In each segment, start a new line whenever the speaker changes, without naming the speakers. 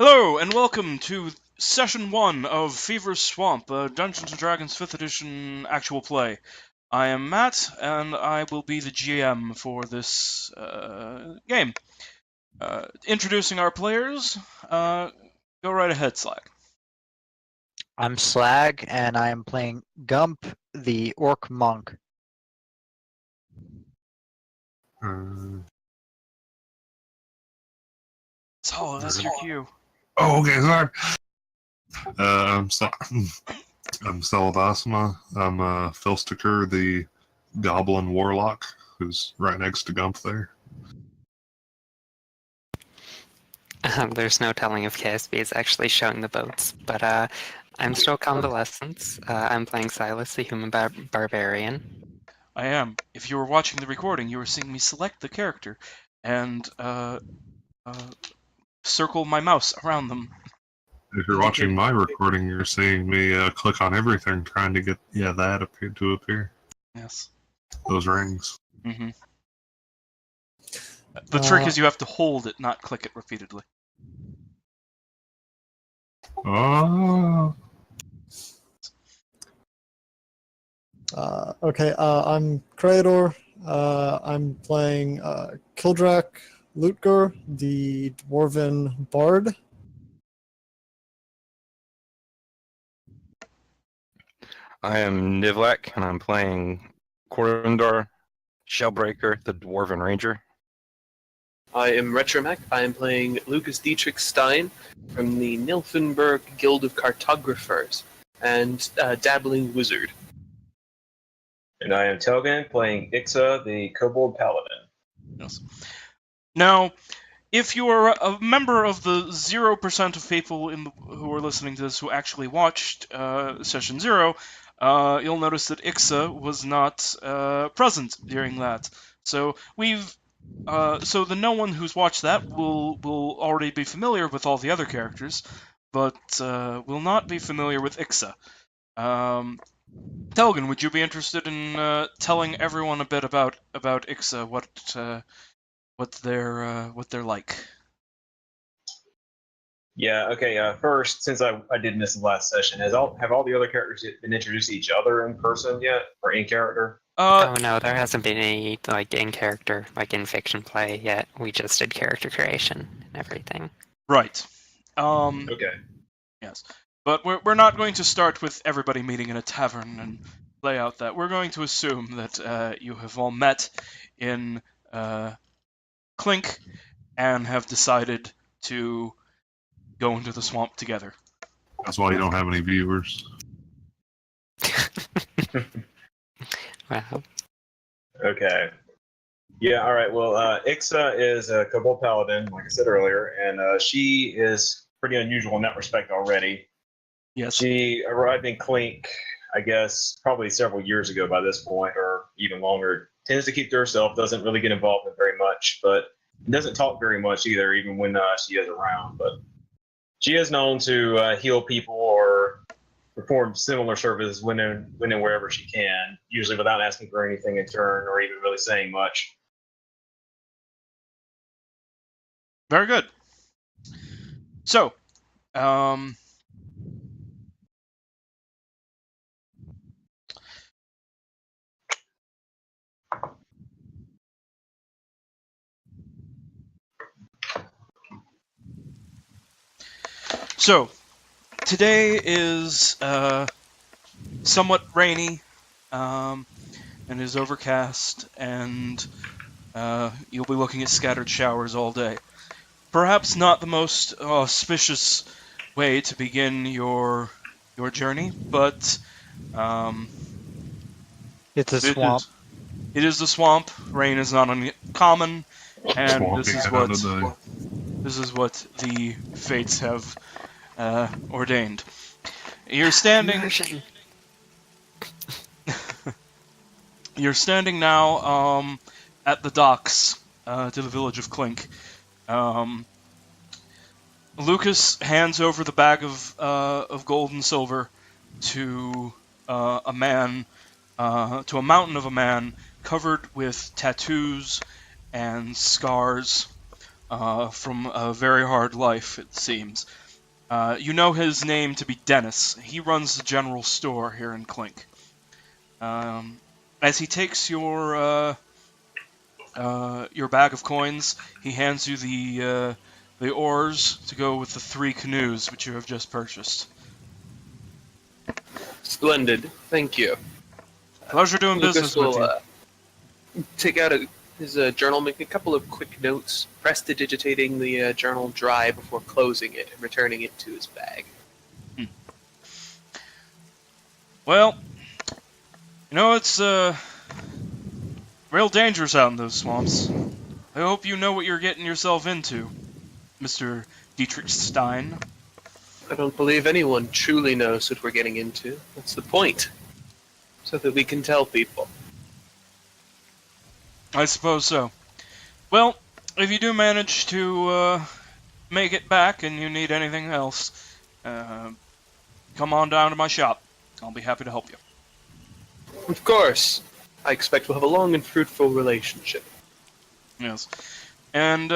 Hello, and welcome to Session 1 of Fever's Swamp, a Dungeons & Dragons 5th Edition actual play. I am Matt, and I will be the GM for this game. Introducing our players, go right ahead, Slag.
I'm Slag, and I am playing Gump, the Orc Monk.
So, that's your cue.
Oh, okay, sorry. I'm Saladasma. I'm Filsticker, the Goblin Warlock, who's right next to Gump there.
There's no telling if KSB is actually showing the boats, but I'm still Convalescence. I'm playing Silas, the human barbarian.
I am. If you were watching the recording, you were seeing me select the character and circle my mouse around them.
If you're watching my recording, you're seeing me click on everything, trying to get that appear.
Yes.
Those rings.
Mm-hmm. The trick is you have to hold it, not click it repeatedly.
Oh.
I'm Krator. I'm playing Kildrak Lutger, the Dwarven Bard.
I am Nivlak, and I'm playing Korundor Shellbreaker, the Dwarven Ranger.
I am Retromech. I am playing Lucas Dietrich Stein from the Nilfenberg Guild of Cartographers and Dabbling Wizard.
And I am Telgan, playing Ixa, the Kobold Paladin.
Yes. Now, if you are a member of the 0% of people who are listening to this who actually watched Session 0, you'll notice that Ixa was not present during that. So the no one who's watched that will already be familiar with all the other characters, but will not be familiar with Ixa. Telgan, would you be interested in telling everyone a bit about Ixa, what they're like?
Yeah, okay, first, since I did miss the last session, have all the other characters been introduced to each other in person yet? Or in character?
Oh no, there hasn't been any in-character, in fiction play yet. We just did character creation and everything.
Right.
Okay.
Yes. But we're not going to start with everybody meeting in a tavern and lay out that. We're going to assume that you have all met in Clink and have decided to go into the swamp together.
That's why you don't have any viewers.
Wow.
Okay. Yeah, alright, well, Ixa is a Kobold Paladin, like I said earlier, and she is pretty unusual in that respect already.
Yes.
She arrived in Clink, I guess, probably several years ago by this point, or even longer. Tends to keep to herself, doesn't really get involved in very much, but doesn't talk very much either, even when she is around. But she is known to heal people or perform similar services when and wherever she can, usually without asking for anything in turn or even really saying much.
Very good. So, today is somewhat rainy, and is overcast, and you'll be looking at scattered showers all day. Perhaps not the most auspicious way to begin your journey, but
It's a swamp.
It is the swamp. Rain is not uncommon, and
Swampy
this is what the fates have ordained. You're standing. You're standing now at the docks to the village of Clink. Lucas hands over the bag of gold and silver to a man, to a mountain of a man covered with tattoos and scars from a very hard life, it seems. You know his name to be Dennis. He runs the general store here in Clink. As he takes your bag of coins, he hands you the oars to go with the 3 canoes which you have just purchased.
Splendid. Thank you.
Pleasure doing business
Lucas
with
will
you.
take out his journal, make a couple of quick notes, prestidigitating the journal dry before closing it and returning it to his bag.
Well, you know, it's real dangerous out in those swamps. I hope you know what you're getting yourself into, Mr. Dietrich Stein.
I don't believe anyone truly knows what we're getting into. That's the point. So that we can tell people.
I suppose so. Well, if you do manage to make it back and you need anything else, come on down to my shop. I'll be happy to help you.
Of course. I expect we'll have a long and fruitful relationship.
Yes. And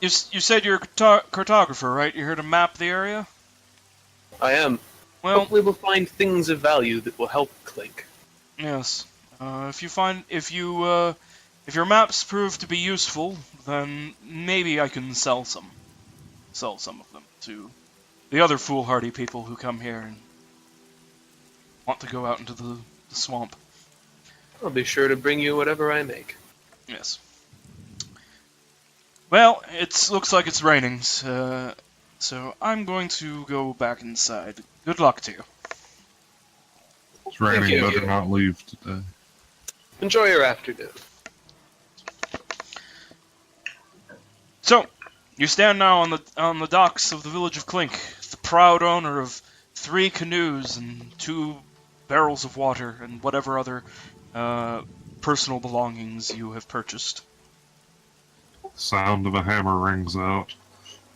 you said you're a cartographer, right? You're here to map the area?
I am.
Well,
Hopefully we'll find things of value that will help Clink.
yes. If your maps prove to be useful, then maybe I can sell some of them to the other foolhardy people who come here and want to go out into the swamp.
I'll be sure to bring you whatever I make.
Yes. Well, it looks like it's raining, so I'm going to go back inside. Good luck to you.
It's raining,
you.
better not leave today.
Enjoy your afternoon.
So, you stand now on the docks of the village of Clink, the proud owner of 3 canoes and 2 barrels of water and whatever other personal belongings you have purchased.
Sound of a hammer rings out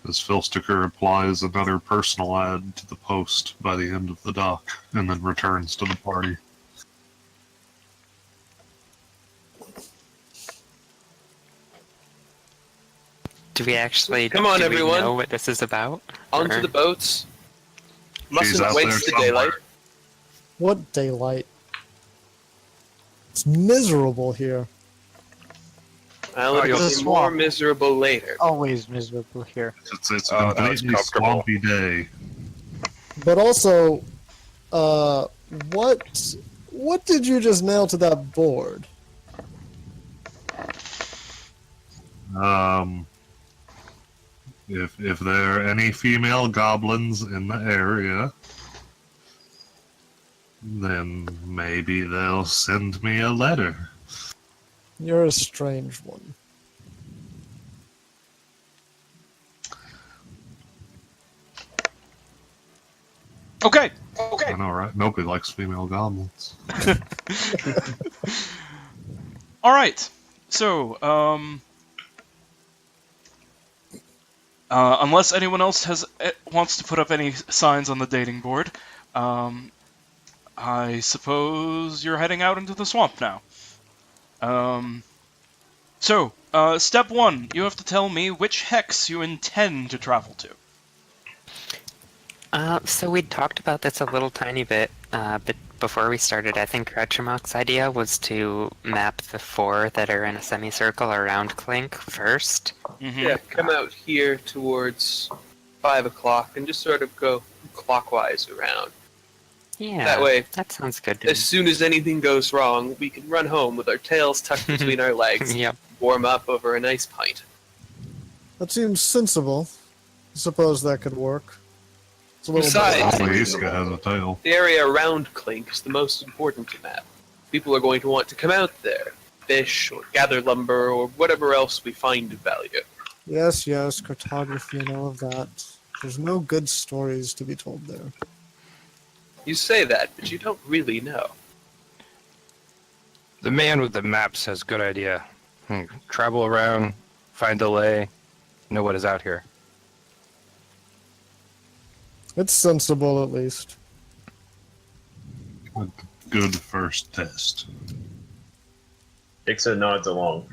as Filsticker applies another personal ad to the post by the end of the dock and then returns to the party.
Do we actually
Come on,
do
everyone.
we know what this is about?
Onto
Or-
the boats.
She's
Mustn't
out there
waste the
somewhere.
daylight.
What daylight? It's miserable here.
I'll
Oh, you'll
be
see.
more miserable later.
Always miserable here.
It's a
Oh, no, it's
completely
comfortable.
swampy day.
But also, what did you just nail to that board?
If there are any female goblins in the area, then maybe they'll send me a letter.
You're a strange one.
Okay.
I know, right? Nobody likes female goblins.
All right. So, unless anyone else wants to put up any signs on the dating board, I suppose you're heading out into the swamp now. So, step 1, you have to tell me which hex you intend to travel to.
So we talked about this a little tiny bit, but before we started, I think Retrimok's idea was to map the 4 that are in a semicircle around Clink first.
Mm-hmm.
Yeah, come out here towards 5 o'clock and just sort of go clockwise around.
Yeah,
That way,
that sounds good to
as soon as anything goes wrong, we can run home with our tails tucked between our legs,
me. Yep.
warm up over a nice pint.
That seems sensible. I suppose that could work. It's a little
Besides-
bit.
Only Iska has a tail.
The area around Clink is the most important to map. People are going to want to come out there, fish, or gather lumber, or whatever else we find of value.
Yes, cartography and all of that. There's no good stories to be told there.
You say that, but you don't really know.
The man with the maps has good idea. Travel around, find the lay, know what is out here.
It's sensible, at least.
A good first test.
Ixa nods along.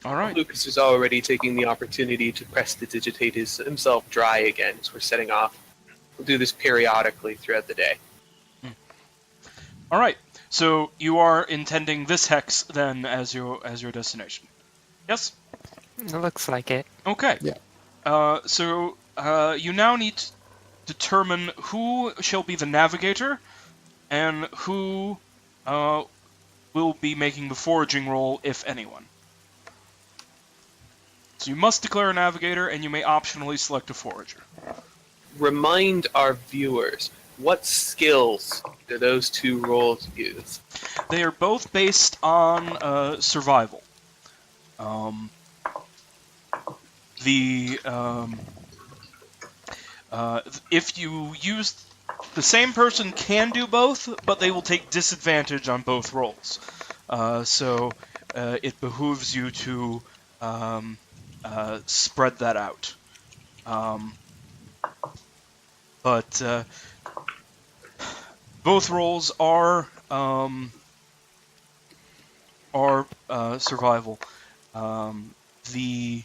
All right.
Lucas is already taking the opportunity to prestidigitate himself dry again as we're setting off. We'll do this periodically throughout the day.
All right. So you are intending this hex then as your destination. Yes.
It looks like it.
Okay.
Yeah.
So you now need to determine who shall be the navigator and who will be making the foraging roll, if anyone. So you must declare a navigator, and you may optionally select a forager.
Remind our viewers, what skills do those two roles use?
They are both based on survival. If you use the same person can do both, but they will take disadvantage on both rolls. So it behooves you to spread that out. But both roles are survival. The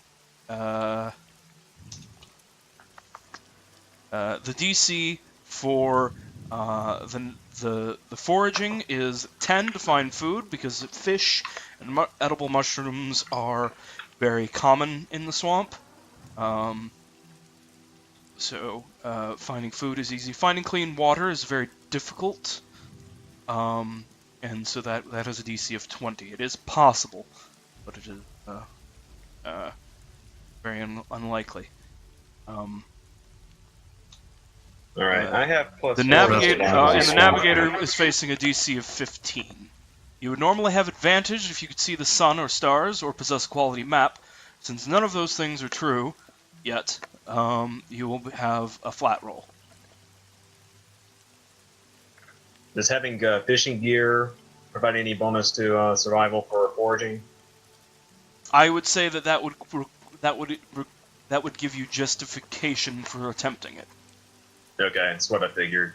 DC for the foraging is 10 to find food, because fish and edible mushrooms are very common in the swamp. So finding food is easy. Finding clean water is very difficult. And so that has a DC of 20. It is possible, but it is very unlikely.
All right, I have plus
The
4
navigator
on
the navigator is facing a DC of 15. You would normally have advantage if you could see the sun or stars or possess a quality map. Since none of those things are true yet, you will have a flat roll.
Does having fishing gear provide any bonus to survival for foraging?
I would say that would give you justification for attempting it.
Okay, that's what I figured.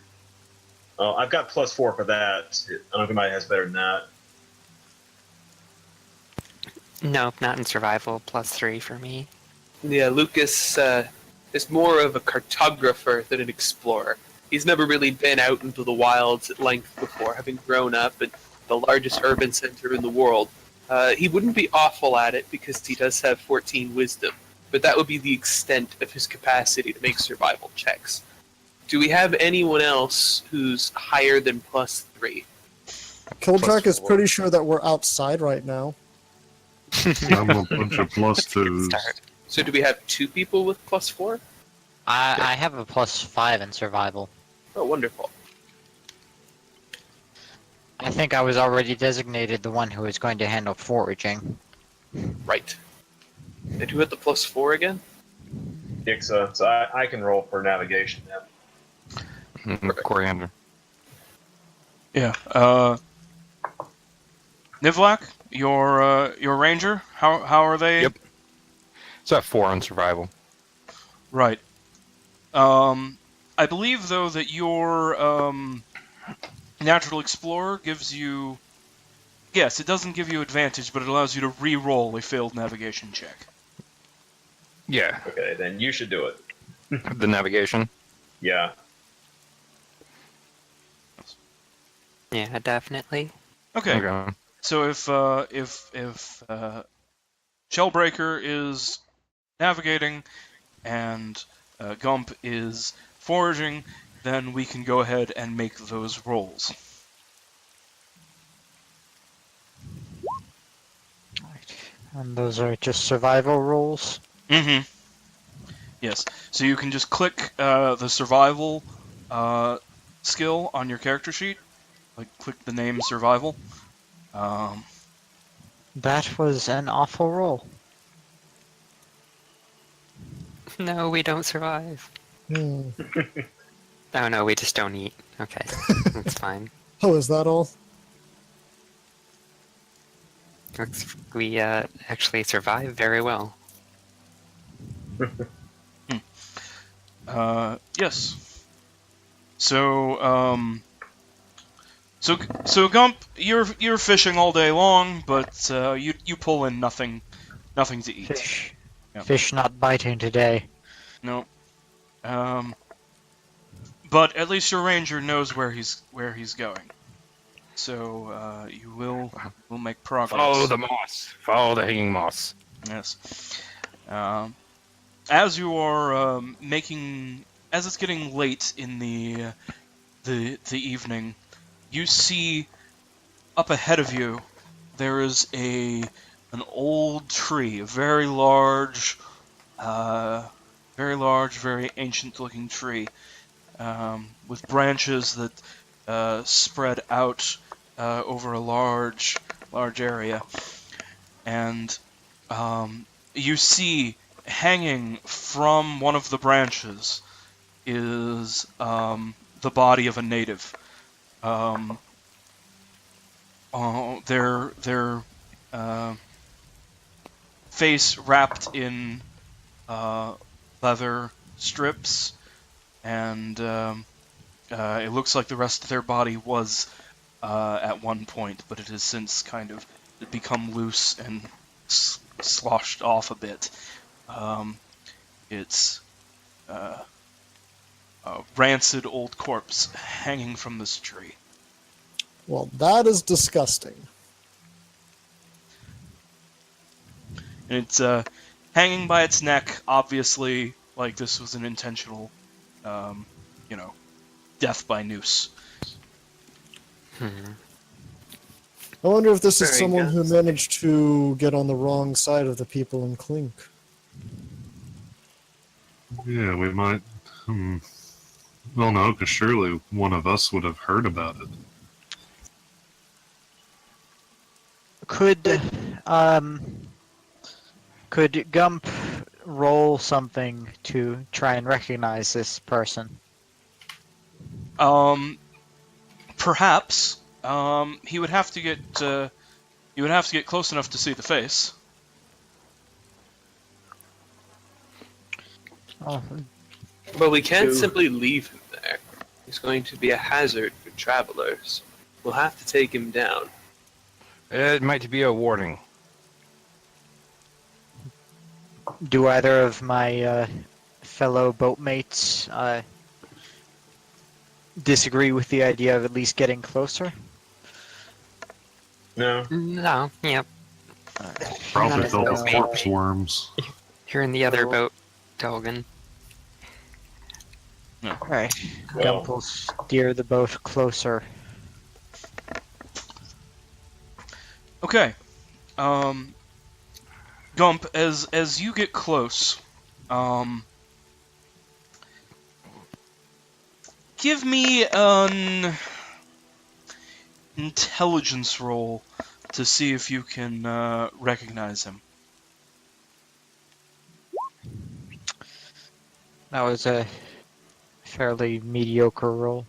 Oh, I've got plus 4 for that. I don't know if anybody has better than that.
Nope, not in survival. +3 for me.
Yeah, Lucas is more of a cartographer than an explorer. He's never really been out into the wilds at length before, having grown up in the largest urban center in the world. He wouldn't be awful at it because he does have 14 wisdom, but that would be the extent of his capacity to make survival checks. Do we have anyone else who's higher than +3?
Killjack is
4.
pretty sure that we're outside right now.
I'm a bunch of plus
That's a good
twos.
start.
So do we have 2 people with +4?
I have a +5 in survival.
Oh, wonderful.
I think I was already designated the one who was going to handle foraging.
Right. And who had the +4 again?
Dixa, so I can roll for navigation now.
Coriander.
Yeah. Nivlak, your ranger. How are they?
Yep. So I have 4 on survival.
Right. I believe though that your natural explorer gives you. Yes, it doesn't give you advantage, but it allows you to re-roll a failed navigation check.
Yeah.
Okay, then you should do it.
The navigation.
Yeah.
Yeah, definitely.
Okay.
Okay.
So if Shellbreaker is navigating and Gump is foraging, then we can go ahead and make those rolls.
And those are just survival rolls.
Mm-hmm. Yes. So you can just click the survival skill on your character sheet. Like, click the name survival.
That was an awful roll.
No, we don't survive.
Hmm.
Oh no, we just don't eat. Okay, that's fine.
Oh, is that all?
We actually survive very well.
Yes. So Gump, you're fishing all day long, but you pull in nothing Nothing to eat.
Fish.
Yep.
Fish not biting today.
No. But at least your ranger knows where he's going. So you will make progress.
Follow the moss. Follow the hanging moss.
Yes. As you are as it's getting late in the evening, you see up ahead of you there is an old tree, a very large, very ancient-looking tree, with branches that spread out over a large area, and you see hanging from one of the branches is the body of a native. Their face wrapped in leather strips, and it looks like the rest of their body was at one point, but it has since kind of become loose and sloshed off a bit. It's a rancid old corpse hanging from this tree.
Well, that is disgusting.
And it's hanging by its neck, obviously, like this was an intentional, death by noose.
I wonder if this is
Very
someone who
ghastly.
managed to get on the wrong side of the people in Clink.
Yeah, we might. Well, no, because surely one of us would have heard about it.
Could Gump roll something to try and recognize this person?
Perhaps. He would have to get. You would have to get close enough to see the face.
Oh,
But we can't
Two.
simply leave him there. He's going to be a hazard for travelers. We'll have to take him down.
It might be a warning.
do either of my fellow boatmates disagree with the idea of at least getting closer?
No.
No, yep.
Probably
Not
filled
as
with
though-
corpse worms.
You're in the other boat, Dolgan.
Alright.
Well,
Gump will steer the boat closer.
Okay. Gump, as you get close, give me an intelligence roll to see if you can recognize him.
That was a fairly mediocre roll.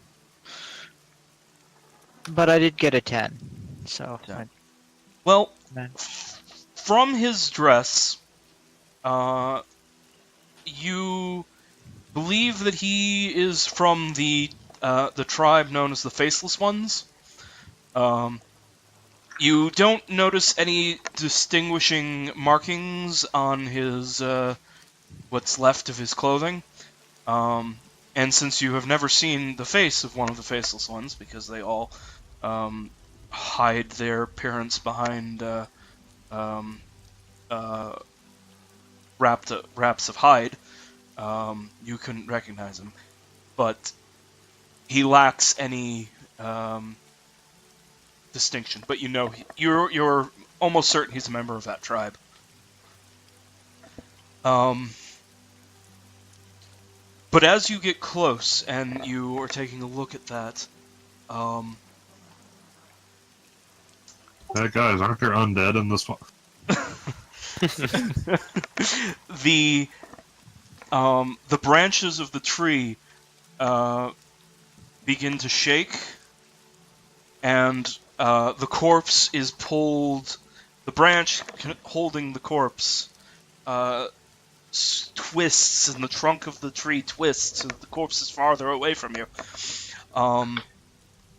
But I did get a 10, so...
Yeah.
I-
Well,
Man.
from his dress, you believe that he is from the tribe known as the Faceless Ones. You don't notice any distinguishing markings on his what's left of his clothing. And since you have never seen the face of one of the Faceless Ones, because they all hide their appearance behind wraps of hide, you couldn't recognize him. But he lacks any distinction. But you know, you're almost certain he's a member of that tribe. But as you get close and you are taking a look at that,
Hey guys, aren't there undead in this one?
the branches of the tree begin to shake, and the corpse is pulled. The branch holding the corpse twists, and the trunk of the tree twists, so the corpse is farther away from you.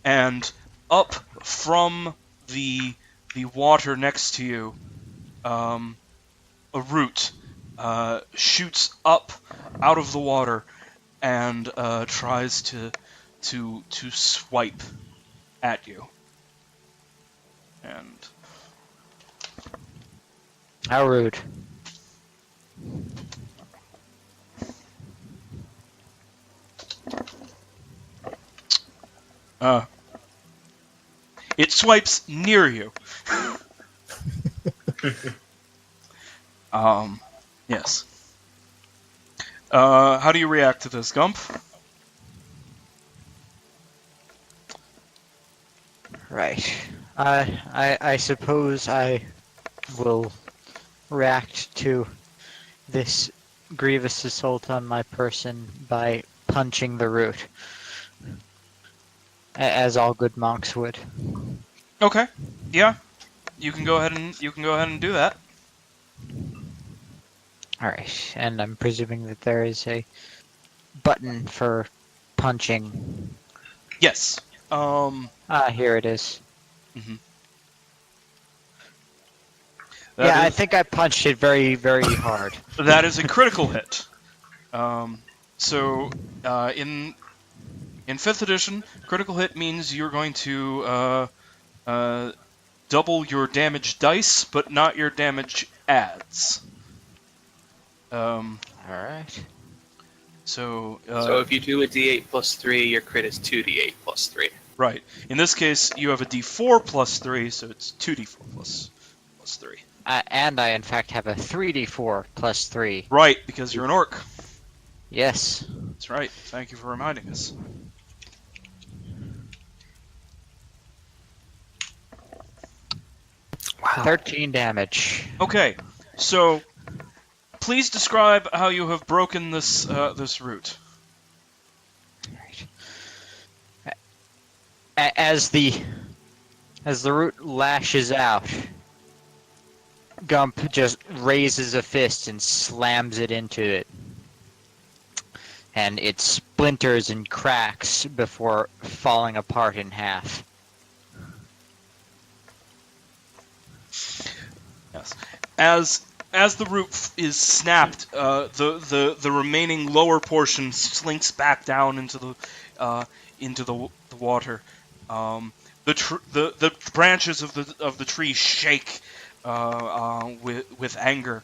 And up from the water next to you, a root shoots up out of the water and tries to swipe at you. And
How rude.
it swipes near you. Yes. How do you react to this, Gump?
Right. I suppose I will react to this grievous assault on my person by punching the root, as all good monks would.
Okay. Yeah. You can go ahead and do that.
All right, and I'm presuming that there is a button for punching.
Yes.
Here it is.
That
Yeah, I
is-
think I punched it very, very hard.
That is a critical hit. So in 5th edition, critical hit means you're going to double your damage dice, but not your damage adds.
All right.
So
So if you do a d8 plus 3, your crit is 2d8 plus 3.
right. In this case, you have a d4 plus 3, so it's 2d4 plus 3.
And I, in fact, have a 3d4 plus 3.
Right, because you're an orc.
Yes.
That's right. Thank you for reminding us.
Wow.
13 damage.
Okay, so please describe how you have broken this root.
As the root lashes out, Gump just raises a fist and slams it into it. And it splinters and cracks before falling apart in half.
Yes. As the root is snapped, the remaining lower portion slinks back down into the water. The branches of the tree shake with anger,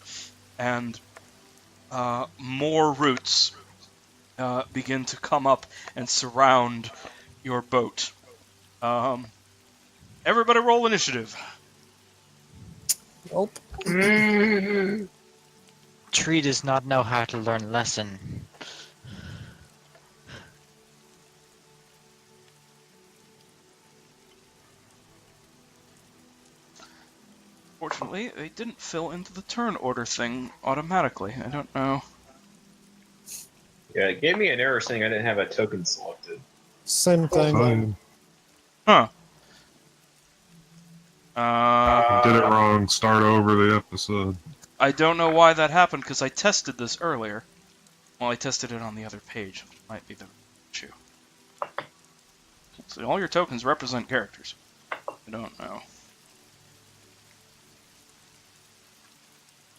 and more roots begin to come up and surround your boat. Everybody roll initiative.
Nope.
Tree does not know how to learn lesson.
Fortunately, they didn't fill into the turn order thing automatically. I don't know.
Yeah, it gave me an error saying I didn't have a token selected.
Same thing.
Fine.
Huh.
Did it wrong. Start over the episode.
I don't know why that happened, because I tested this earlier. Well, I tested it on the other page. Might be the issue. So all your tokens represent characters. I don't know.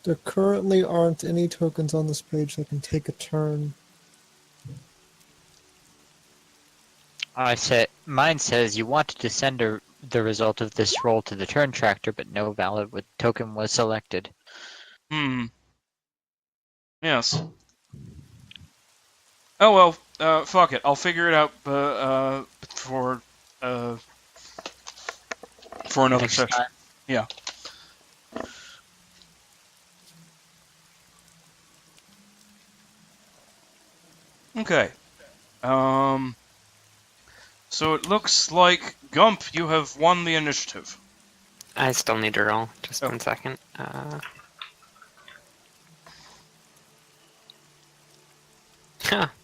There currently aren't any tokens on this page that can take a turn.
Mine says you wanted to send the result of this roll to the turn tractor, but no valid token was selected.
Yes. Oh well, fuck it. I'll figure it out for another
Next
session.
time.
Yeah. Okay. So it looks like, Gump, you have won the initiative.
I still need to roll. Just
Oh.
1 second.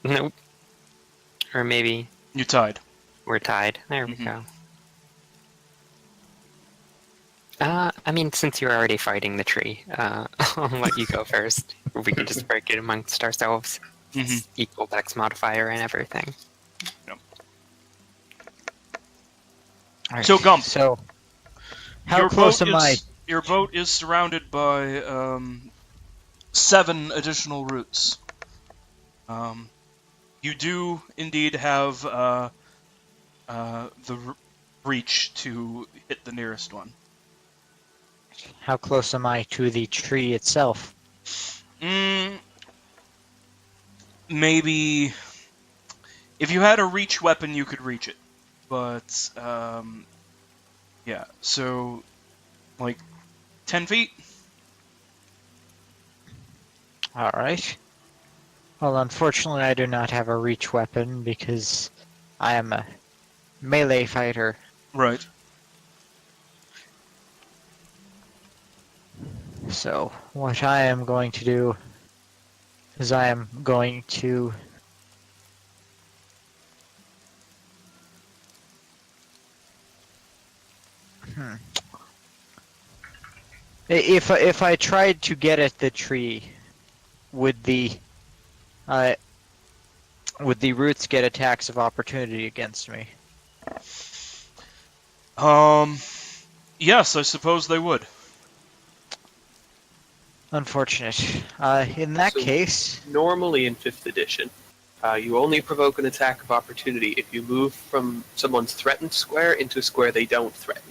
Nope. Or maybe
You tied.
we're tied. There we
Mhm.
go. I mean, since you're already fighting the tree, I'll let you go first. We can just break it amongst ourselves.
Mhm.
Equal dex modifier and everything.
Alright,
So, Gump.
So, how
Your
close
boat
am I?
Your boat is surrounded by 7 additional roots. You do indeed have reach to hit the nearest one.
How close am I to the tree itself?
Maybe if you had a reach weapon, you could reach it, but yeah. So, like 10 feet.
All right. Well, unfortunately, I do not have a reach weapon because I am a melee fighter.
Right.
So, what I am going to do is I am going to If I tried to get at the tree, would the roots get attacks of opportunity against me?
Yes, I suppose they would.
Unfortunate. In that
So-
case,
Normally in 5th edition, you only provoke an attack of opportunity if you move from someone's threatened square into a square they don't threaten.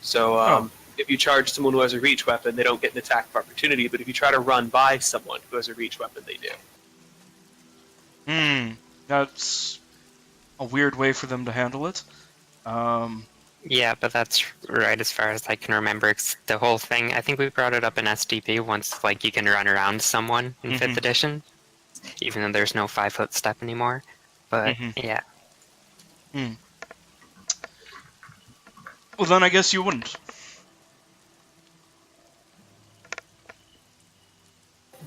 So if you charge someone who has a reach weapon, they don't get an attack of opportunity, but if you try to run by someone who has a reach weapon, they do.
That's a weird way for them to handle it.
Yeah, but that's right as far as I can remember. The whole thing, I think we brought it up in SDP once, like you can run around someone in 5th edition, even though there's no 5-foot step anymore. But yeah.
Well, then I guess you wouldn't.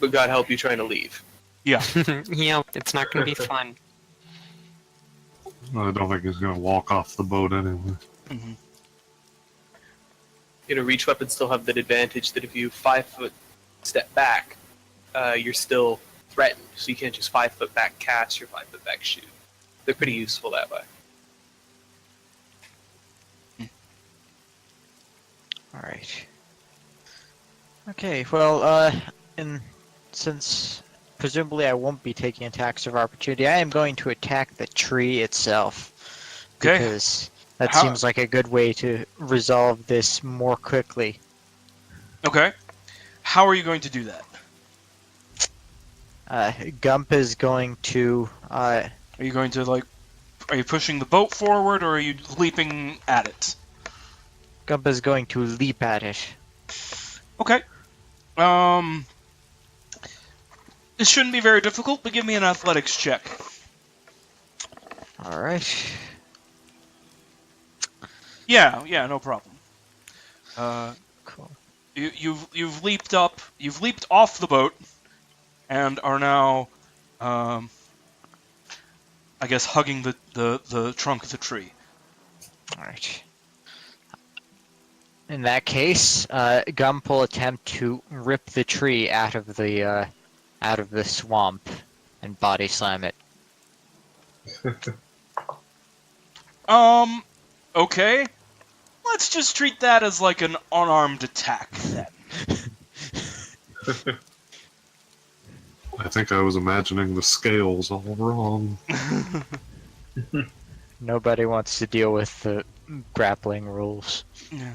But God help you trying to leave.
Yeah.
Yeah, it's not going to be fun.
I don't think he's going to walk off the boat anyway.
Reach weapons still have that advantage that if you 5-foot step back, you're still threatened. So you can't just 5-foot back cast your 5-foot back shoot. They're pretty useful that way.
alright. Okay, well, since presumably I won't be taking attacks of opportunity, I am going to attack the tree itself.
Okay.
Because that
How-
seems like a good way to resolve this more quickly.
Okay. How are you going to do that?
Gump is going to
Are you going to are you pushing the boat forward, or are you leaping at it?
leap at it.
Okay. This shouldn't be very difficult, but give me an athletics check.
Alright.
Yeah, no problem.
Cool.
You've leaped up, you've leaped off the boat, and are now, I guess, hugging the trunk of the tree.
Alright. In that case, Gump will attempt to rip the tree out of the swamp and body slam it.
Okay. Let's just treat that as like an unarmed attack then.
I think I was imagining the scales all wrong.
Nobody wants to deal with the grappling rules.
Yeah.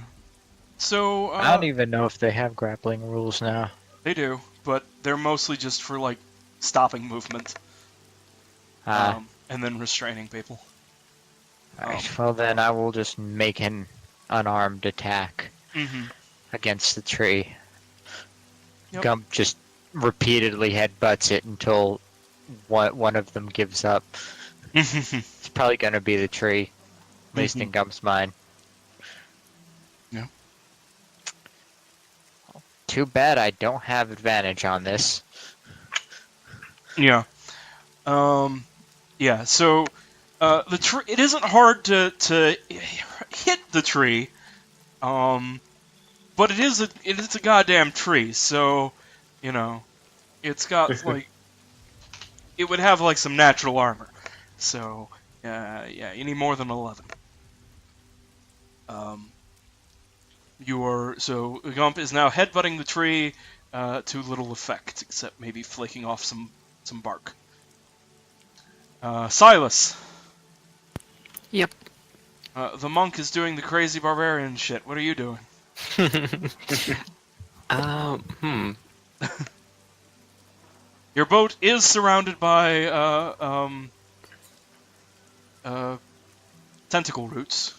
So,
I don't even know if they have grappling rules now.
they do, but they're mostly just for like stopping movement, and then restraining people.
Alright, well then I will just make an unarmed attack
Mm-hmm.
against the tree.
Yep.
Gump just repeatedly headbutts it until one of them gives up. It's probably gonna be the tree, at least in Gump's mind.
Yeah.
Too bad I don't have advantage on this.
Yeah. Yeah. So, the tree. It isn't hard to hit the tree. But it is a goddamn tree. So, it's got like it would have like some natural armor. So, yeah, you need more than 11. Gump is now headbutting the tree to little effect, except maybe flaking off some bark. Silas.
Yep.
The monk is doing the crazy barbarian shit. What are you doing? Your boat is surrounded by tentacle roots.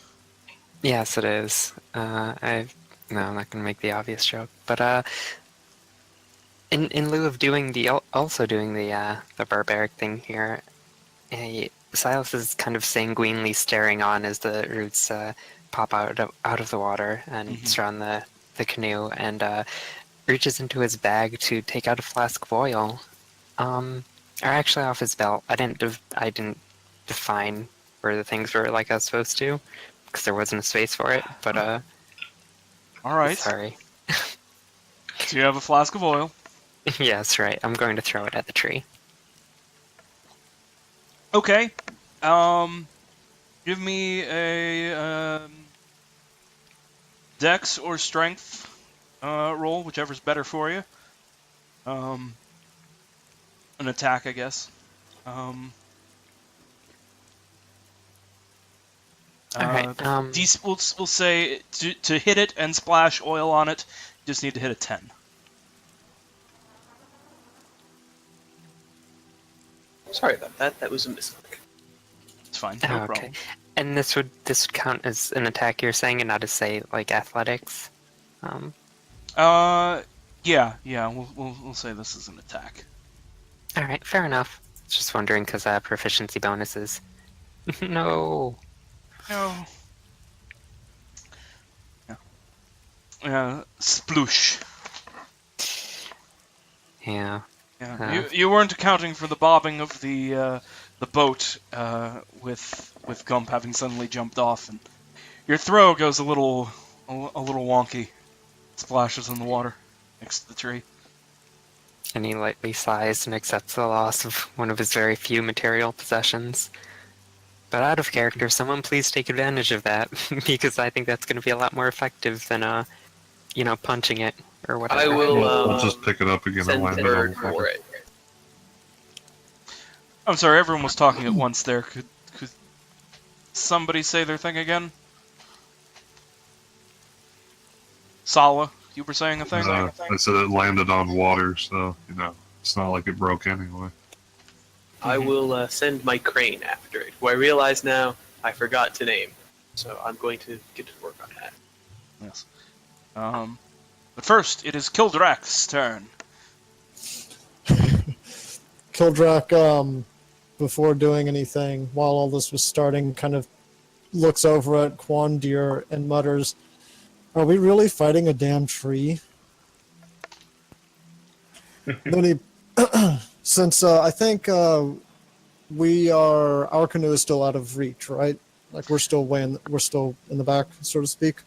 Yes, it is. No, I'm not going to make the obvious joke, but in lieu of doing the barbaric thing here, Silas is kind of sanguinely staring on as the roots pop out of the water and surround the canoe, and reaches into his bag to take out a flask of oil, or actually off his belt. I didn't define where the things were like I was supposed to, because there wasn't a space for it. But
all right.
Sorry.
So you have a flask of oil.
Yes, right. I'm going to throw it at the tree.
Okay. Give me a Dex or Strength roll, whichever's better for you. An attack, I guess.
All right.
We'll say to hit it and splash oil on it, you just need to hit a 10.
Sorry about that. That was a mistake.
It's fine. No
Okay.
problem.
And this would count as an attack, you're saying, and not to say like athletics.
Yeah. We'll say this is an attack.
All right, fair enough. Just wondering because proficiency bonuses. No.
No. Yeah. Sploosh.
Yeah.
Yeah. You weren't accounting for the bobbing of the boat with Gump having suddenly jumped off, and your throw goes a little wonky. Splashes in the water next to the tree.
And he lightly sighs and accepts the loss of one of his very few material possessions. But out of character, someone please take advantage of that, because I think that's going to be a lot more effective than, punching it or whatever.
I will.
We'll just pick it up again and
Send
land it on the
bird
water.
for it.
I'm sorry, everyone was talking at once there. Could somebody say their thing again? Sala, you were saying a thing?
I said it landed on water, so, it's not like it broke anyway.
I will send my crane after it, who I realize now I forgot to name. So I'm going to get to work on that.
Yes. But first, it is Kildrak's turn.
Kildrak, before doing anything, while all this was starting, kind of looks over at Quandir and mutters, "Are we really fighting a damn tree?" Then he, since I think our canoe is still out of reach, right? Like we're still in the back, so to speak.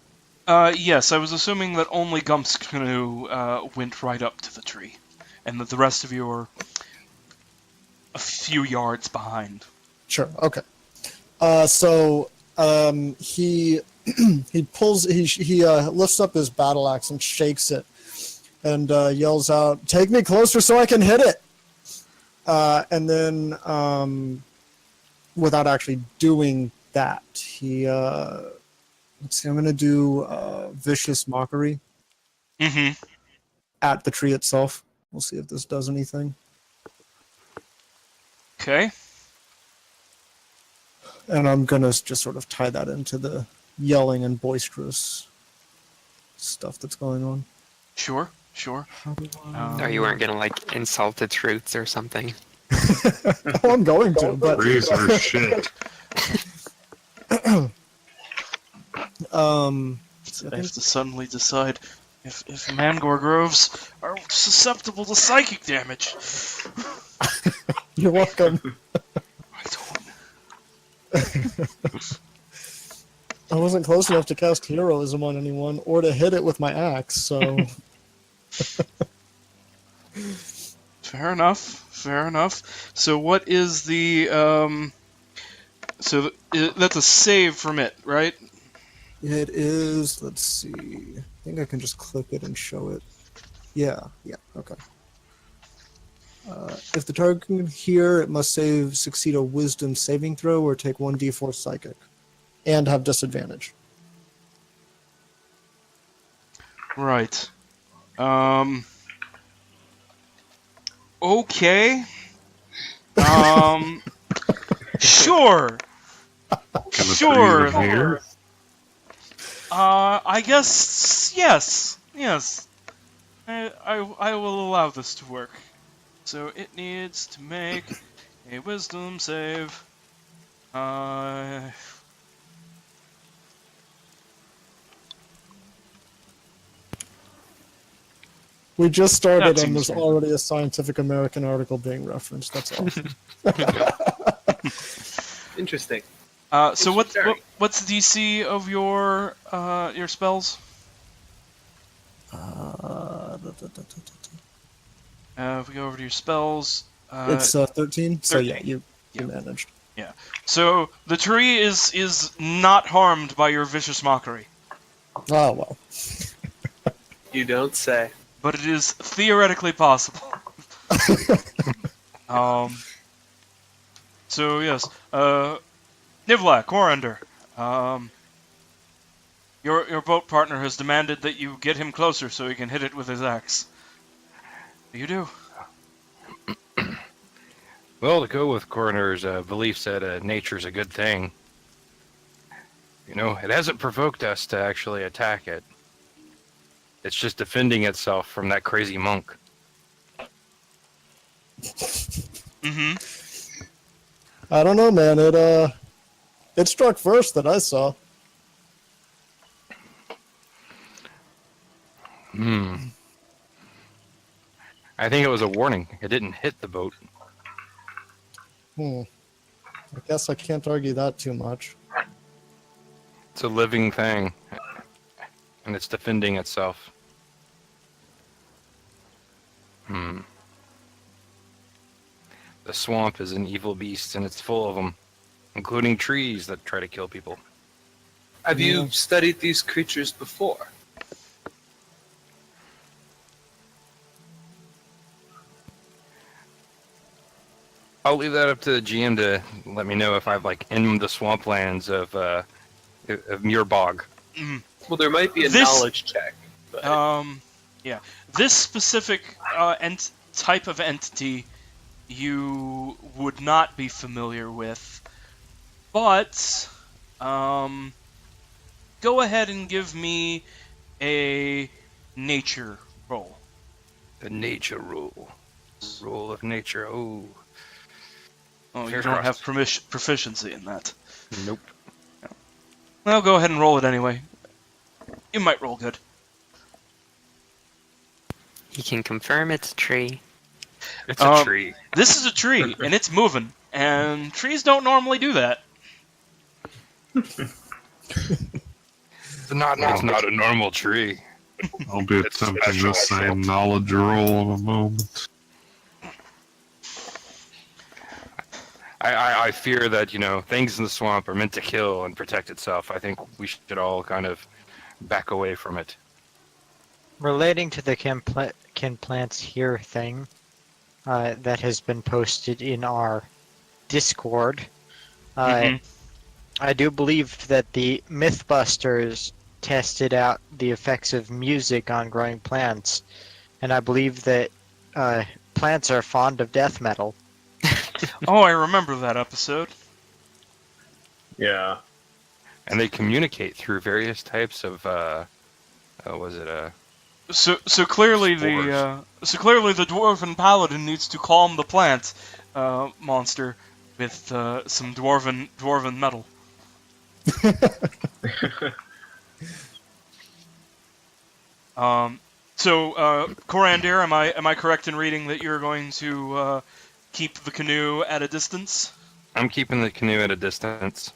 Yes, I was assuming that only Gump's canoe went right up to the tree, and that the rest of you are a few yards behind.
Sure. Okay. So he he lifts up his battle axe and shakes it, and yells out, "Take me closer so I can hit it!" And then, without actually doing that, he let's see. I'm gonna do vicious mockery at the tree itself. We'll see if this does anything.
Okay.
And I'm gonna just sort of tie that into the yelling and boisterous stuff that's going on.
Sure.
How do I...
Or you weren't going to, insult its roots or something.
Oh, I'm going to, but...
Trees are shit.
I have to suddenly decide if Mangor Groves are susceptible to psychic damage.
You're welcome.
I don't.
I wasn't close enough to cast heroism on anyone or to hit it with my axe, so...
Fair enough. So what is the... that's a save from it, right?
It is, let's see. I think I can just click it and show it. Yeah, okay. If the target can hear, it must succeed a wisdom saving throw or take 1d4 psychic. And have disadvantage.
Right. Okay. Sure.
Can the
Sure.
tree even hear?
I guess yes. Yes. I will allow this to work. So it needs to make a wisdom save.
We just started
That
and
seems
there's
fair.
already a Scientific American article being referenced. That's awesome.
Interesting.
So what's the DC of your spells? If we go over to your spells,
It's 13, so
13.
yeah, you managed.
So the tree is not harmed by your vicious mockery,
Oh, well.
You don't say.
but it is theoretically possible. So yes, Nivlak, Corender, your boat partner has demanded that you get him closer so he can hit it with his axe. You do.
Well, to go with Coroner's belief that nature's a good thing, you know, it hasn't provoked us to actually attack it. It's just defending itself from that crazy monk.
Mm-hmm.
I don't know, man. It struck first that I saw.
I think it was a warning. It didn't hit the boat.
I guess I can't argue that too much.
It's a living thing, and it's defending itself. The swamp is an evil beast, and it's full of them, including trees that try to kill people.
Have you studied these creatures before?
I'll leave that up to the GM to let me know if I've in the swamplands of Muirbog.
Well, there might be a
This-
knowledge check. But
Yeah. This specific type of entity you would not be familiar with, but go ahead and give me a nature roll.
The nature rule. Rule of nature. Oh,
Oh, you
Fingers
don't have
crossed.
proficiency in that.
nope.
Well, go ahead and roll it anyway. You might roll good.
He can confirm it's a tree.
It's a tree.
This is a tree, and it's moving, and trees don't normally do that.
It's not a normal tree.
I'll be
It's
attempting the
special.
same knowledge roll in a moment.
I fear that, you know, things in the swamp are meant to kill and protect itself. I think we should all kind of back away from it.
Relating to the can plants here thing that has been posted in our Discord, I do believe that the Mythbusters tested out the effects of music on growing plants, and I believe that plants are fond of death metal.
Oh, I remember that episode.
Yeah.
And they communicate through various types of,
So clearly the dwarven paladin needs to calm the plant monster with some dwarven metal. Corandir, am I correct in reading that you're going to keep the canoe at a distance?
I'm keeping the canoe at a distance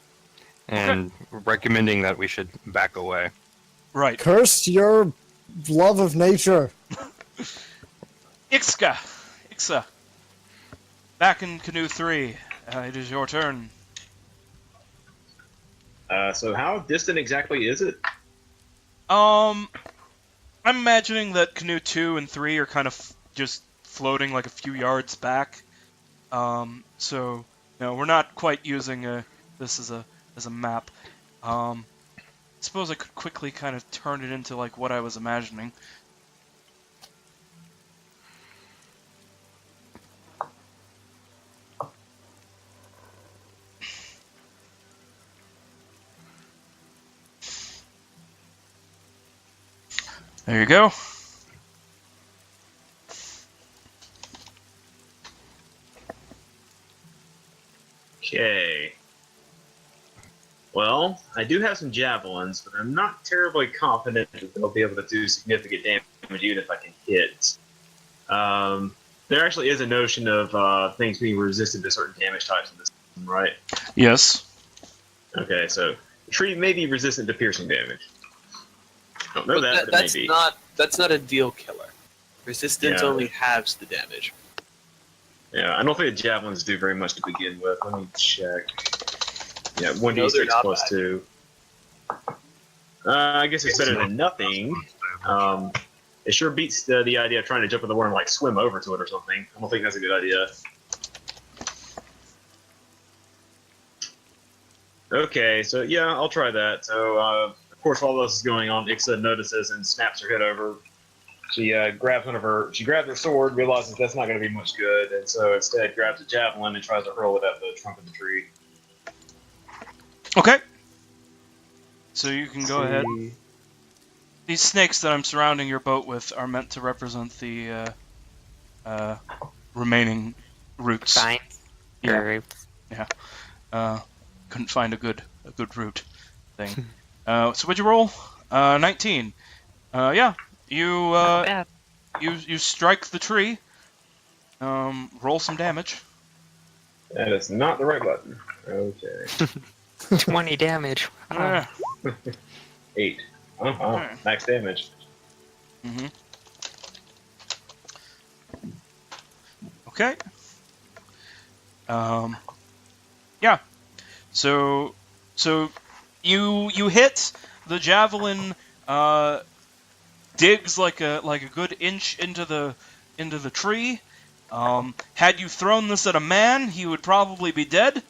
and recommending that we should back away.
Right.
Curse your love of nature.
Ixa. Back in canoe 3. It is your turn.
So how distant exactly is it?
I'm imagining that canoe 2 and 3 are kind of just floating like a few yards back. So no, we're not quite using this as a map. Suppose I could quickly kind of turn it into like what I was imagining. There you go.
Okay. Well, I do have some javelins, but I'm not terribly confident that they'll be able to do significant damage even if I can hit. There actually is a notion of things being resistant to certain damage types in this system, right?
Yes.
Okay, so the tree may be resistant to piercing damage. I don't know
But
that, but it may be.
that's not a deal killer. Resistance
Yeah.
only halves the damage.
Yeah, I don't think the javelins do very much to begin with. Let me check. Yeah,
No, they're
1d6
not
plus
bad.
2. I guess it's better than nothing. It sure beats the idea of trying to jump in the water and like swim over to it or something. I don't think that's a good idea. Okay, so yeah, I'll try that. So, of course, while this is going on, Ixa notices and snaps her head over. She grabs she grabs her sword, realizes that's not going to be much good, and so instead grabs a javelin and tries to hurl it at the trunk of the tree.
Okay. So you can go ahead. These snakes that I'm surrounding your boat with are meant to represent the remaining roots.
Fine.
Yeah.
Or-
Couldn't find a good root thing. So what'd you roll? 19. Yeah. You
Not bad.
you strike the tree. Roll some damage.
That is not the right button. Okay.
20 damage. Wow.
Yeah.
8. Oh, max damage.
Mm-hmm. Okay. Yeah. So you hit the javelin. Digs like a good inch into the tree. Had you thrown this at a man, he would probably be dead.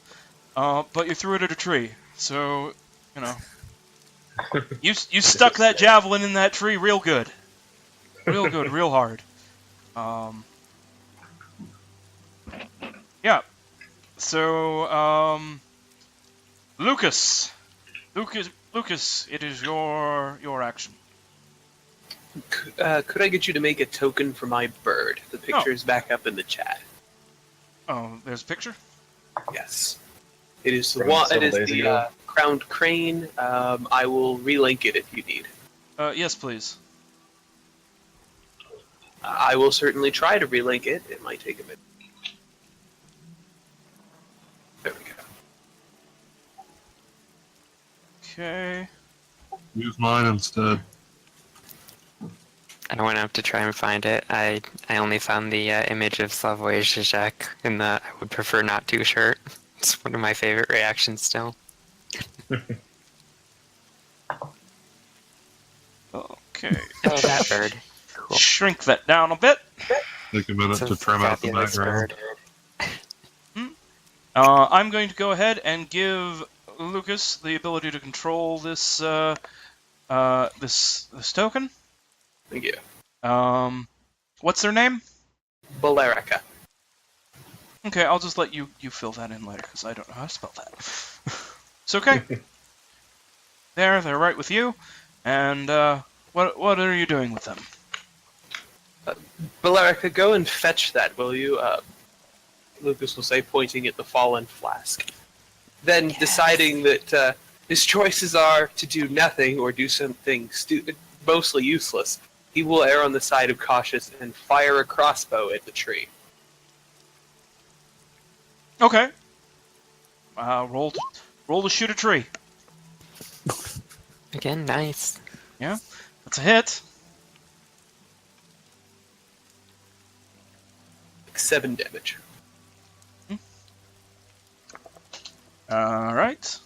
But you threw it at a tree, so you know. You stuck that javelin in that tree real good, real hard. Yeah. So Lucas, it is your action.
Could I get you to make a token for my bird? The picture is back up in the chat.
Oh, there's a picture.
Yes. It is the
From
one. It
several
is
days
the
ago.
crowned crane. I will relink it if you need.
Yes, please.
I will certainly try to relink it. It might take a minute. There we go.
Okay.
Use mine instead.
I don't want to have to try and find it. I only found the image of Slavoj Žižek in the I would prefer not to shirt. It's one of my favorite reactions still.
Okay.
Oh, that bird. Cool.
Shrink that down a bit.
Take a minute
So
to trim out the
fabulous
background.
bird.
I'm going to go ahead and give Lucas the ability to control this this token.
Thank you.
What's their name?
Balerica.
Okay, I'll just let you fill that in later because I don't know how to spell that. It's okay. They're right with you. And what are you doing with them?
Balerica, go and fetch that, will you? Lucas will say, pointing at the fallen flask. Then, deciding that his choices are to do nothing or do something mostly useless, he will err on the side of cautious and fire a crossbow at the tree.
Okay. Roll to shoot a tree.
Again, nice.
Yeah, that's a hit.
7 damage.
All right.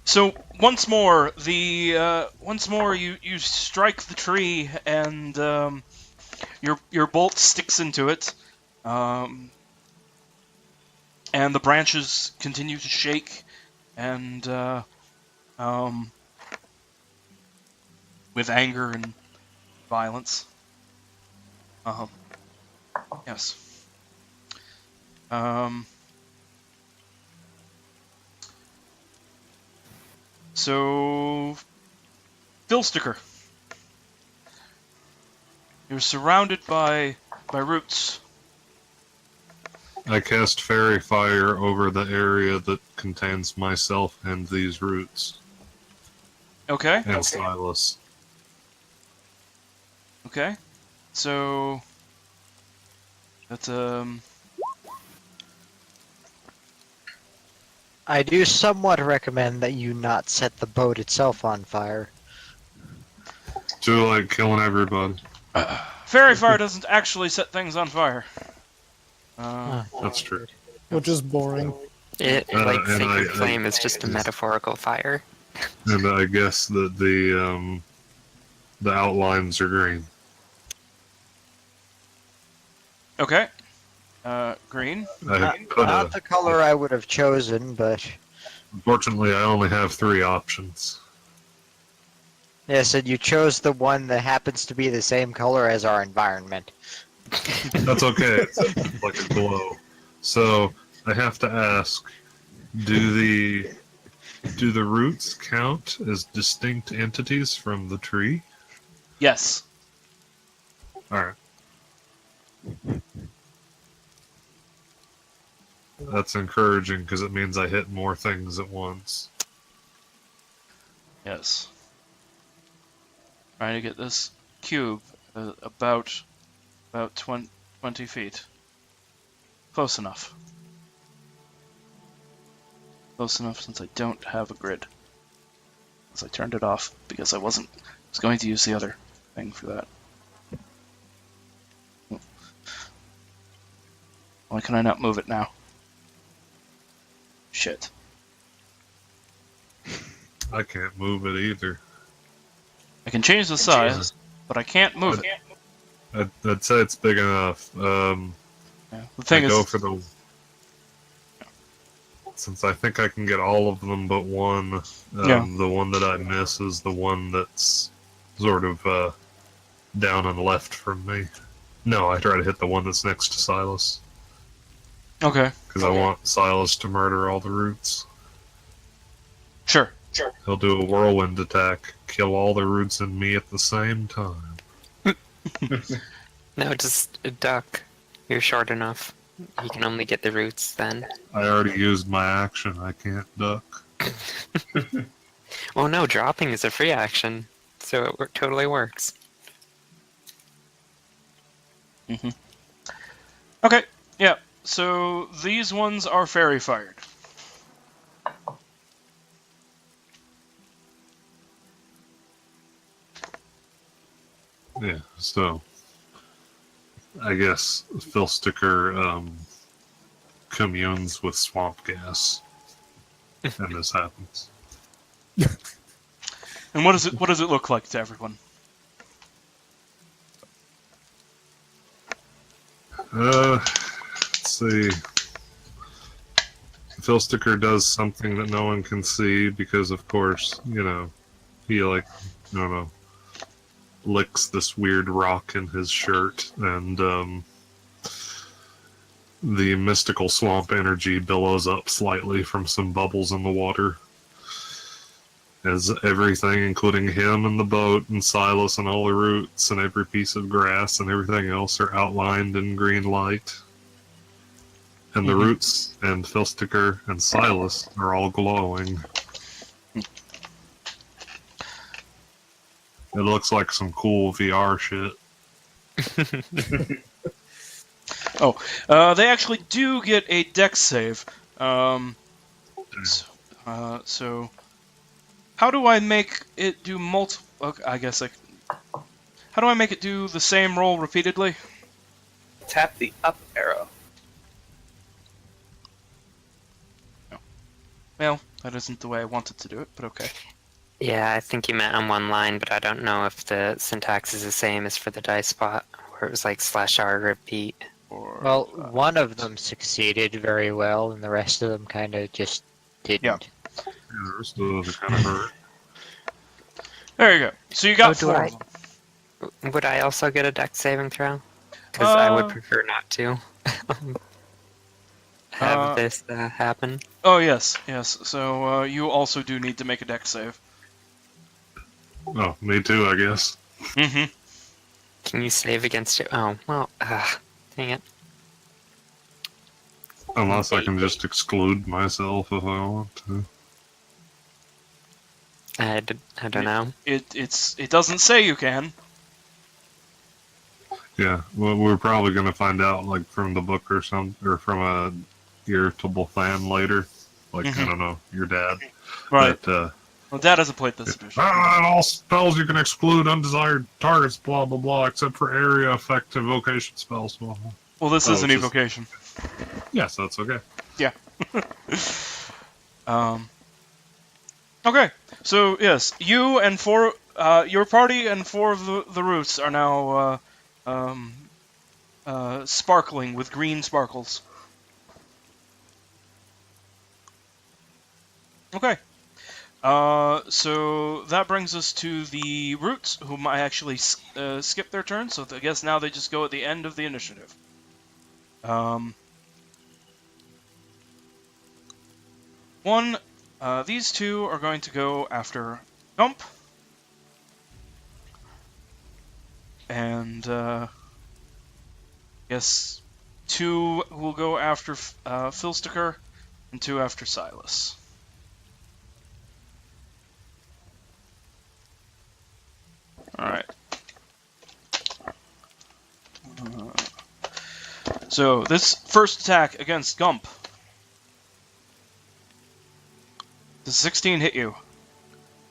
So once more, you strike the tree, and your bolt sticks into it, and the branches continue to shake, and with anger and violence. Yes. So, Philsticker, you're surrounded by roots.
I cast Fairy Fire over the area that contains myself and these roots.
Okay.
And Silas.
Okay. So that's
I do somewhat recommend that you not set the boat itself on fire.
Too like killing everybody.
fairy fire doesn't actually set things on fire.
That's true.
Which is boring.
It,
Uh,
like
and
Sacred
I-
Flame is just a metaphorical fire.
And I guess that the outlines are green.
Okay. Green.
I could
Not
have.
the color I would have chosen, but
Unfortunately, I only have 3 options.
yes, and you chose the one that happens to be the same color as our environment.
That's okay. It's like a glow. So I have to ask: Do the roots count as distinct entities from the tree?
Yes.
All right. That's encouraging because it means I hit more things at once.
Yes. Trying to get this cube about 20 feet. Close enough. Close enough since I don't have a grid. As I turned it off because I was going to use the other thing for that. Why can I not move it now? Shit.
I can't move it either.
I can change the size, but I can't move it.
I'd say it's big enough.
Yeah. The thing
I go
is,
for the. Since I think I can get all of them but one,
Yeah.
the one that I miss is the one that's sort of down and left from me. No, I try to hit the one that's next to Silas
okay,
because I want Silas to murder all the roots.
sure.
He'll do a whirlwind attack, kill all the roots and me at the same time.
No, just a duck. You're short enough. He can only get the roots then.
I already used my action. I can't duck.
Oh no, dropping is a free action, so it totally works.
Okay, yeah. So these ones are fairy fired.
Yeah, so I guess Philsticker communes with swamp gas, and this happens.
And what does it look like to everyone?
Let's see. Philsticker does something that no one can see because, of course, he licks this weird rock in his shirt, and the mystical swamp energy billows up slightly from some bubbles in the water. As everything, including him and the boat and Silas and all the roots and every piece of grass and everything else, are outlined in green light. And the roots and Philsticker and Silas are all glowing. It looks like some cool VR shit.
They actually do get a dex save. So how do I make it do multiple? Okay, I guess how do I make it do the same roll repeatedly?
Tap the up arrow.
Well, that isn't the way I wanted to do it, but okay.
Yeah, I think you meant on one line, but I don't know if the syntax is the same as for the dice spot, where it was like /r repeat.
Or,
Well, one of them succeeded very well, and the rest of them kind of just didn't.
Yeah, the rest of it kind of hurt.
there you go. So you got
Oh, do
4
I-
of them.
Would I also get a dex saving throw? Because I would
Uh,
prefer not to have this happen.
Oh, yes. So you also do need to make a dex save.
Oh, me too, I guess.
Mm-hmm.
Can you save against it? Oh, well, dang it.
Unless I can just exclude myself if I want to.
I don't know.
It doesn't say you can.
Yeah, well, we're probably going to find out, like, from the book or from a irritable fan later. Like, I
Mhm.
don't know, your dad.
Right.
That,
Well, Dad hasn't played this edition.
all spells you can exclude undesired targets, blah, blah, blah, except for area effect evocation spells. Blah, blah.
Well, this
Oh,
is an
it's just-
evocation.
Yes, that's okay.
Okay, so yes, you and your party and 4 of the roots are now sparkling with green sparkles. Okay, so that brings us to the roots, whom I actually skipped their turn, so I guess now they just go at the end of the initiative. These 2 are going to go after Gump. And, yes, 2 will go after Filsticker, and 2 after Silas. Alright. So, this first attack against Gump. Does 16 hit you?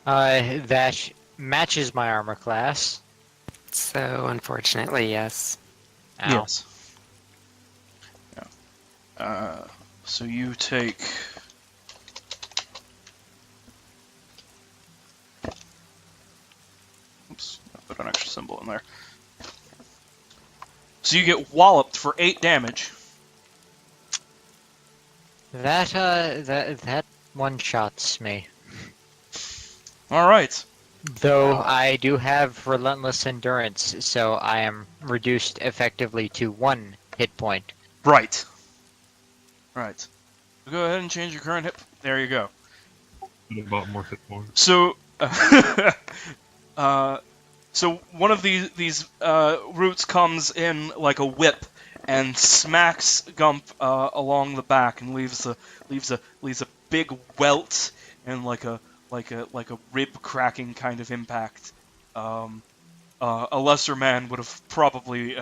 That matches my armor class.
So, unfortunately, yes.
Ow.
Yes. Yeah. So you take... Oops, I put an extra symbol in there. So you get walloped for 8 damage.
That one shots me.
Alright.
Though I do have relentless endurance, so I am reduced effectively to 1 hit point.
Right. Right. Go ahead and change your current hit. There you go.
About more hit points.
So, so one of these roots comes in like a whip and smacks Gump along the back and leaves a big welt and like a rib cracking kind of impact. A lesser man would have probably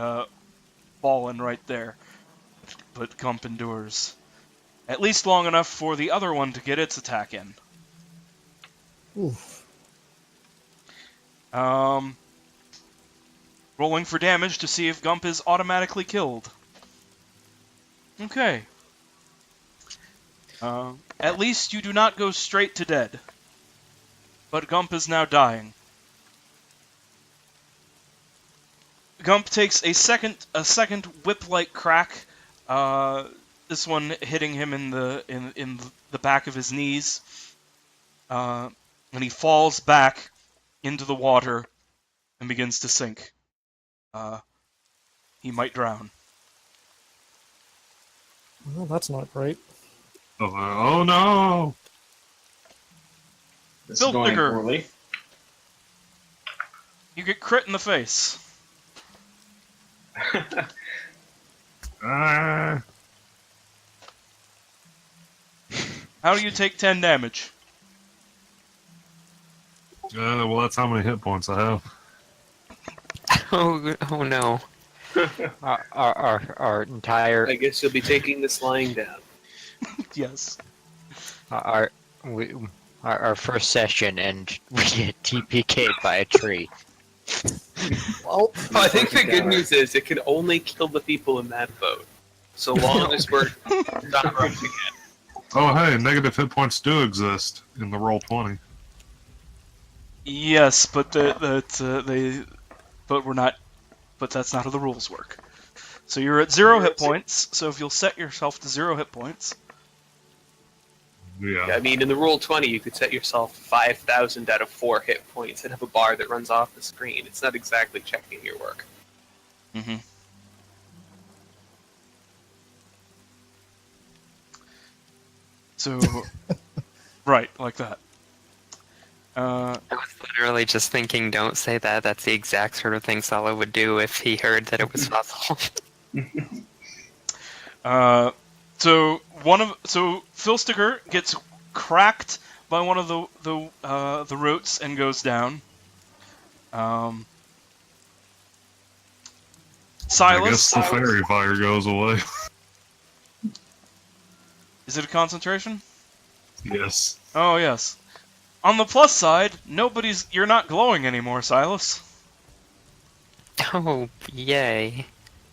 fallen right there, but Gump endures. At least long enough for the other one to get its attack in.
Oof.
Rolling for damage to see if Gump is automatically killed. Okay. At least you do not go straight to dead. But Gump is now dying. Gump takes a second whip-like crack. This one hitting him in the back of his knees. And he falls back into the water and begins to sink. He might drown.
Well, that's not great.
Oh no!
This is going
Filthinger.
poorly.
You get crit in the face.
Ah,
How do you take 10 damage?
well, that's how many hit points I have.
Oh
Our
no.
entire
I guess you'll be taking this lying down.
Yes.
our first session, and we get TPK'd by a tree.
Well,
Well, I think the good news is it can only kill the people in that boat, so long as we're not rushing it.
Oh, hey, negative hit points do exist in the roll 20.
Yes, but but we're not. But that's not how the rules work. So you're at 0 hit points. So if you'll set yourself to 0 hit points.
Yeah.
I mean, in the roll 20, you could set yourself 5,000 out of 4 hit points and have a bar that runs off the screen. It's not exactly checking your work.
Mm-hmm. So, right, like that.
I was literally just thinking, don't say that. That's the exact sort of thing Sala would do if he heard that it was possible.
So Filsticker gets cracked by one of the roots and goes down.
I
Silas,
guess the fairy fire goes away.
is it a concentration?
Yes.
Oh yes. On the plus side, you're not glowing anymore, Silas.
Oh, yay.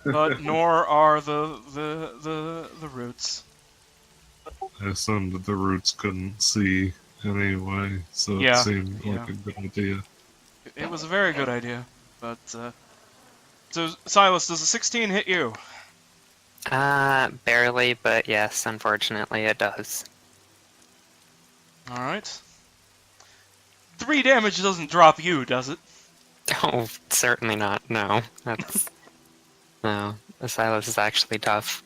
But nor are the roots.
I assumed that the roots couldn't see anyway, so
Yeah,
it seemed
yeah.
like a good idea.
It was a very good idea, but so Silas, does a 16 hit you?
Barely, but yes, unfortunately it does.
All right. 3 damage doesn't drop you, does it?
Oh, certainly not. No, that's no. The Silas is actually tough.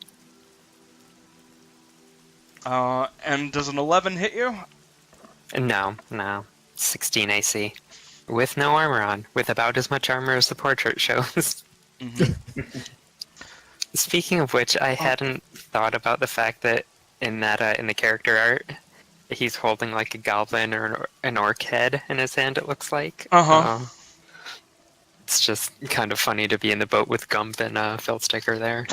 And does an 11 hit you?
No, 16 AC, with no armor on, with about as much armor as the portrait shows.
Mm-hmm.
Speaking of which, I hadn't thought about the fact that in the character art, he's holding like a goblin or an orc head in his hand. It looks like.
Uh-huh.
It's just kind of funny to be in the boat with Gump and Filsticker there.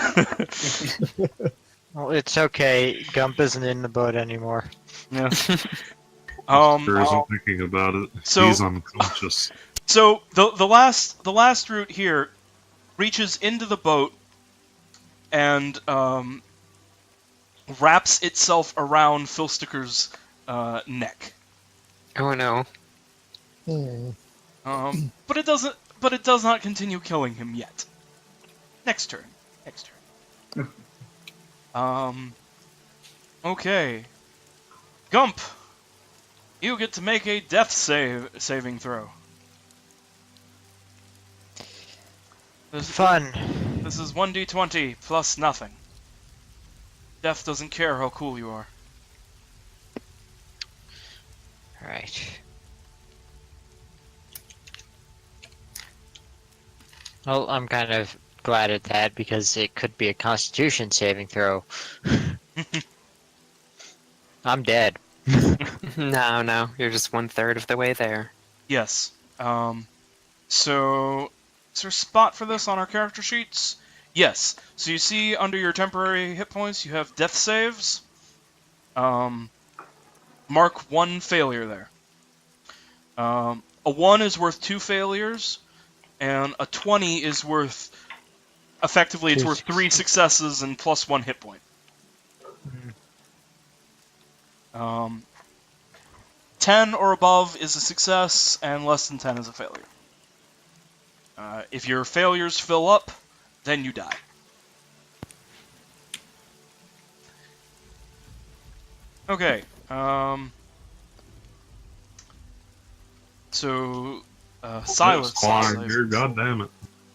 Well, it's okay. Gump isn't in the boat anymore.
Yeah.
Sure isn't thinking about it.
so-
He's unconscious.
So the last root here reaches into the boat and wraps itself around Filsticker's neck.
Oh no.
But it doesn't. But it does not continue killing him yet. Next turn. Okay. Gump, you get to make a death saving throw.
Fun.
This is 1d20 plus nothing. Death doesn't care how cool you are.
Alright. Well, I'm kind of glad at that because it could be a Constitution saving throw. I'm dead.
No, you're just 1/3 of the way there.
Yes. So, is there a spot for this on our character sheets? Yes. So you see under your temporary hit points, you have death saves. Mark 1 failure there. A 1 is worth 2 failures, and a 20 is worth... Effectively, it's worth 3 successes and plus 1 hit point. 10 or above is a success, and less than 10 is a failure. If your failures fill up, then you die. Okay. So, Silas.
Squire here, goddammit.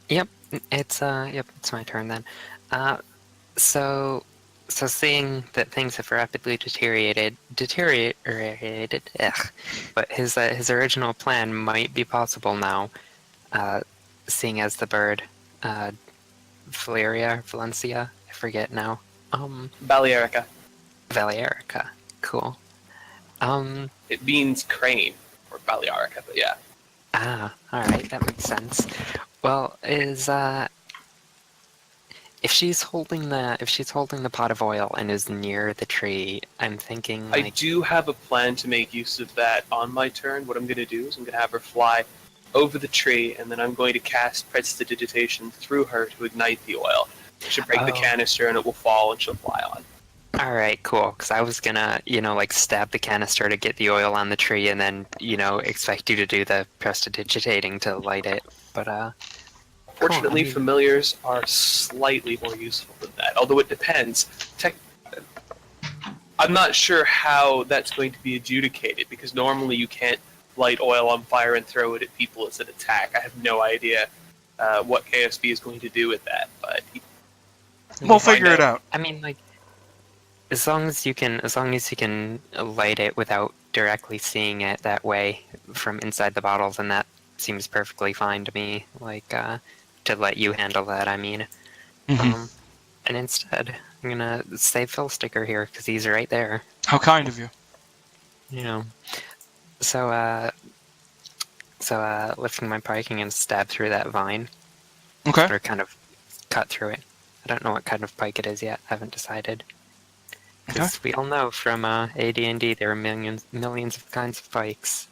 Yep, it's my turn then. So seeing that things have rapidly deteriorated, but his original plan might be possible now, seeing as the bird, Valencia, I forget now.
Balearica.
Balearica, cool.
It means crane, or Balearica, but yeah.
Alright, that makes sense. Well, if she's holding the pot of oil and is near the tree, I'm thinking
I do have a plan to make use of that on my turn. What I'm going to do is I'm going to have her fly over the tree, and then I'm going to cast Prestidigitation through her to ignite the oil. It should break the canister, and it will fall, and she'll fly on.
All right, cool. Because I was gonna, like stab the canister to get the oil on the tree, and then, expect you to do the prestidigitating to light it. But
Fortunately,
Cool.
familiars are slightly more useful than that, although it depends. I'm not sure how that's going to be adjudicated, because normally you can't light oil on fire and throw it at people as an attack. I have no idea what KSB is going to do with that, but
We'll figure it out.
I mean, like, as long as you can light it without directly seeing it that way from inside the bottle, then that seems perfectly fine to me. Like, to let you handle that, I mean.
Mhm.
And instead, I'm gonna save Phil sticker here because he's right there.
How kind of you.
So lifting my pike, I'm gonna stab through that vine,
Okay.
or kind of cut through it. I don't know what kind of pike it is yet. I haven't decided. Because we all know from AD&D there are millions of kinds of pikes.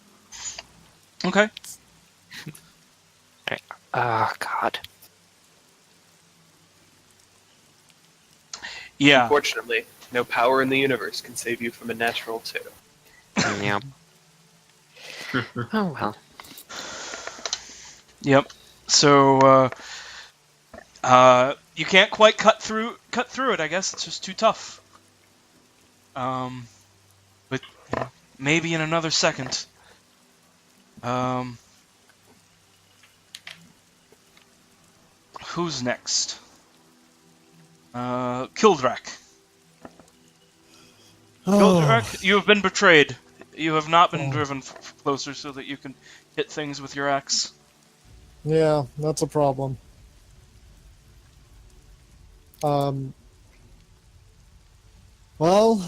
Okay.
Oh God.
Yeah.
unfortunately, no power in the universe can save you from a natural 2.
Yep. Oh well.
Yep. So you can't quite cut through it. I guess it's just too tough. But maybe in another second. Who's next? Kildrak. Kildrak, you have been betrayed. You have not been driven closer so that you can hit things with your axe.
Yeah, that's a problem. Well,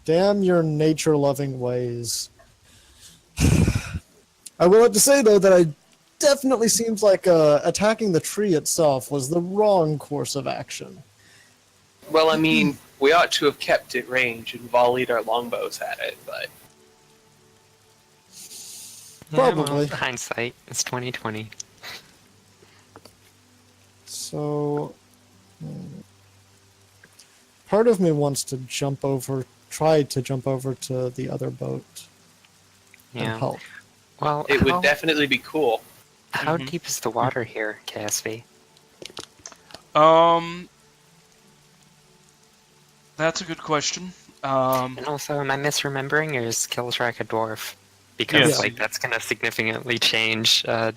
damn your nature-loving ways. I will have to say, though, that I definitely seems like attacking the tree itself was the wrong course of action.
Well, I mean, we ought to have kept it range and volleyed our longbows at it, but
Probably.
Well, hindsight. It's 2020.
So, part of me wants to try to jump over to the other boat and
Yeah.
help.
Well,
it would definitely be cool.
how
Mhm.
deep is the water here, KSV?
That's a good question.
And also, am I misremembering, or is Killtrack a dwarf? Because
Yes.
like that's gonna significantly change how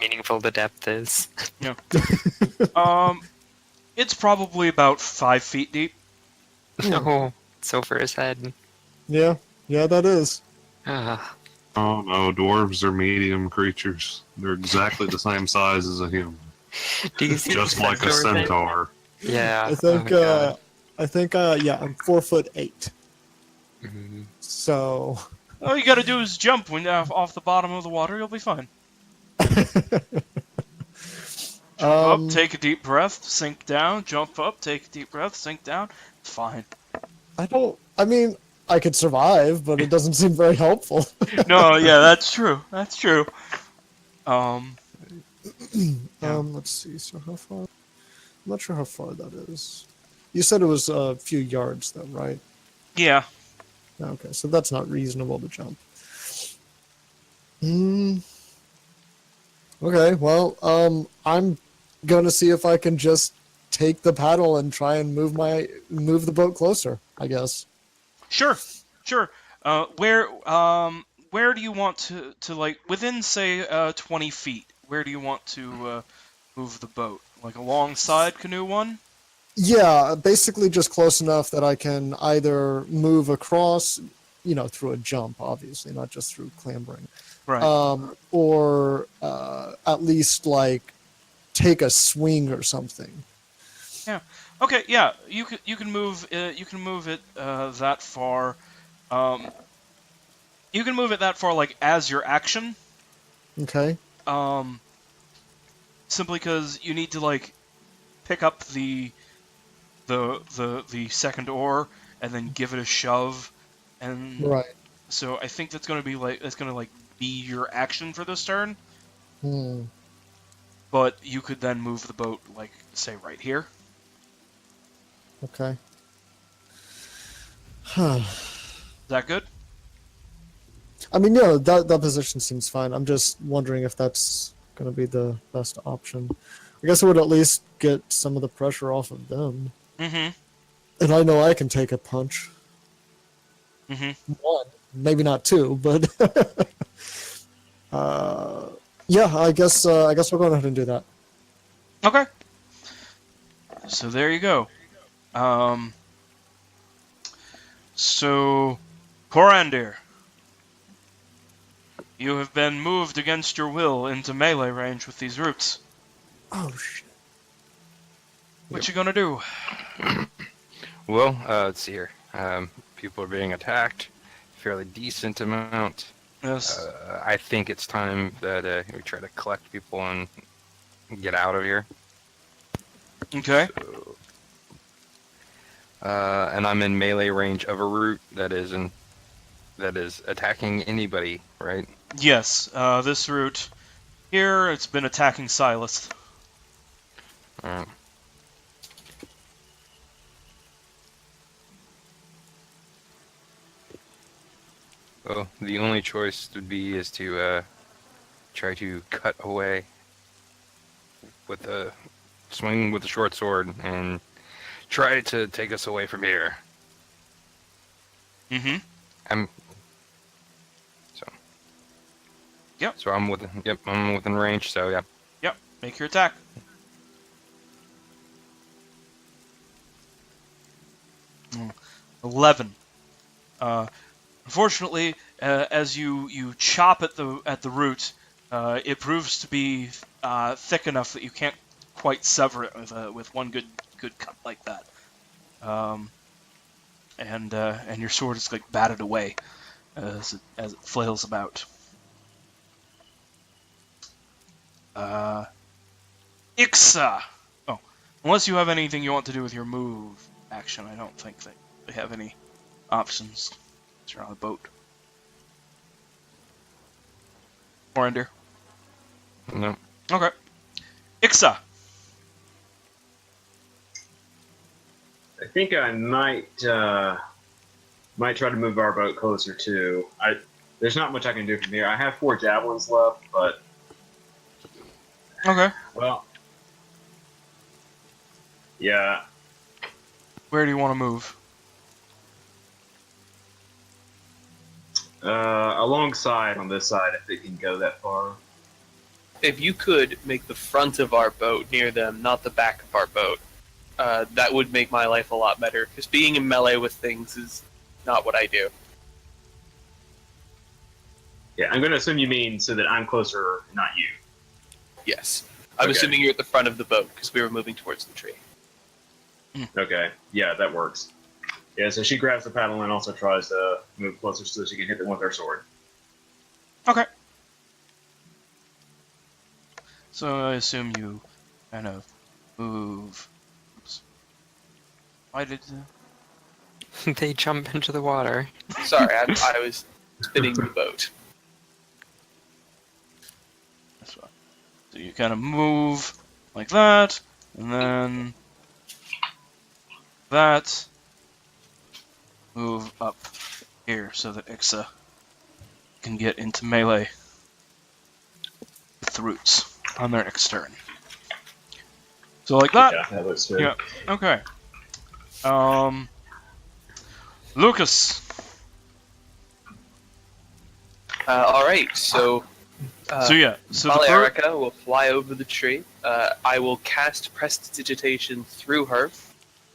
meaningful the depth is.
It's probably about 5 feet deep.
No, it's over his head.
Yeah, that is.
Ah,
Oh no, dwarves are medium creatures. They're exactly the same size as a human.
do you see
Just
the
like a
centaur thing?
centaur.
Yeah.
I think, yeah, I'm 4'8".
Mhm.
So,
All you gotta do is jump when off the bottom of the water. You'll be fine. Jump up, take a deep breath, sink down. Jump up, take a deep breath, sink down. It's fine.
I mean, I could survive, but it doesn't seem very helpful.
No, yeah, that's true. That's true. Yeah.
Let's see. So how far? I'm not sure how far that is. You said it was a few yards, though, right?
Yeah.
Okay, so that's not reasonable to jump. Okay, well, I'm gonna see if I can just take the paddle and try and move the boat closer, I guess.
Sure. Where do you want to like within say 20 feet? Where do you want to move the boat? Like alongside Canoe One?
Yeah, basically just close enough that I can either move across, through a jump, obviously, not just through clambering,
Right.
or at least like take a swing or something.
Okay. Yeah. You can move it that far. You can move it that far like as your action.
Okay.
Simply because you need to like pick up the second oar and then give it a shove, and
Right.
so I think that's gonna be be your action for this turn.
Hmm.
but you could then move the boat, like, say, right here.
Okay.
Is that good?
I mean, yeah, that position seems fine. I'm just wondering if that's going to be the best option. I guess it would at least get some of the pressure off of them.
Mm-hmm.
And I know I can take a punch.
Mm-hmm.
One, maybe not two, but yeah, I guess we'll go ahead and do that.
Okay. So there you go. So, Corandir, you have been moved against your will into melee range with these roots.
Oh shit!
What you gonna do?
Well, let's see here. People are being attacked. Fairly decent amount.
Yes.
I think it's time that we try to collect people and get out of here.
Okay.
So, and I'm in melee range of a root that is attacking anybody, right?
Yes. This route here, it's been attacking Silas.
Alright. Well, the only choice would be is to try to cut away with a swing with the short sword and try to take us away from here.
Mm-hmm.
So I'm within range. So yeah.
Yep. Make your attack. Mm, 11. Unfortunately, as you chop at the root, it proves to be thick enough that you can't quite sever it with one good cut like that. And your sword is like batted away as it flails about. Ixa! Oh, unless you have anything you want to do with your move action, I don't think that they have any options. You're on the boat. Corandir.
No.
Okay. Ixa!
I think I might try to move our boat closer too. There's not much I can do from here. I have 4 javelins left, but
Okay.
well, yeah.
Where do you want to move?
Alongside on this side, if it can go that far.
If you could make the front of our boat near them, not the back of our boat, that would make my life a lot better. Because being in melee with things is not what I do.
Yeah, I'm going to assume you mean so that I'm closer, not you.
Yes. I'm
Okay.
assuming you're at the front of the boat because we were moving towards the tree.
Okay, yeah, that works. Yeah, so she grabs the paddle and also tries to move closer so she can hit them with her sword.
Okay. So I assume you kind of move. Oops. Why did
They jump into the water.
Sorry, I was spinning the boat.
that's what- So you kind of move like that, and then that. Move up here so that Ixa can get into melee with the roots on their next turn. So like that.
Yeah, that looks good.
Yeah. Okay. Lucas.
Alright, so
So yeah. So the
Balearica will fly over the tree. I will cast Prestidigitation through her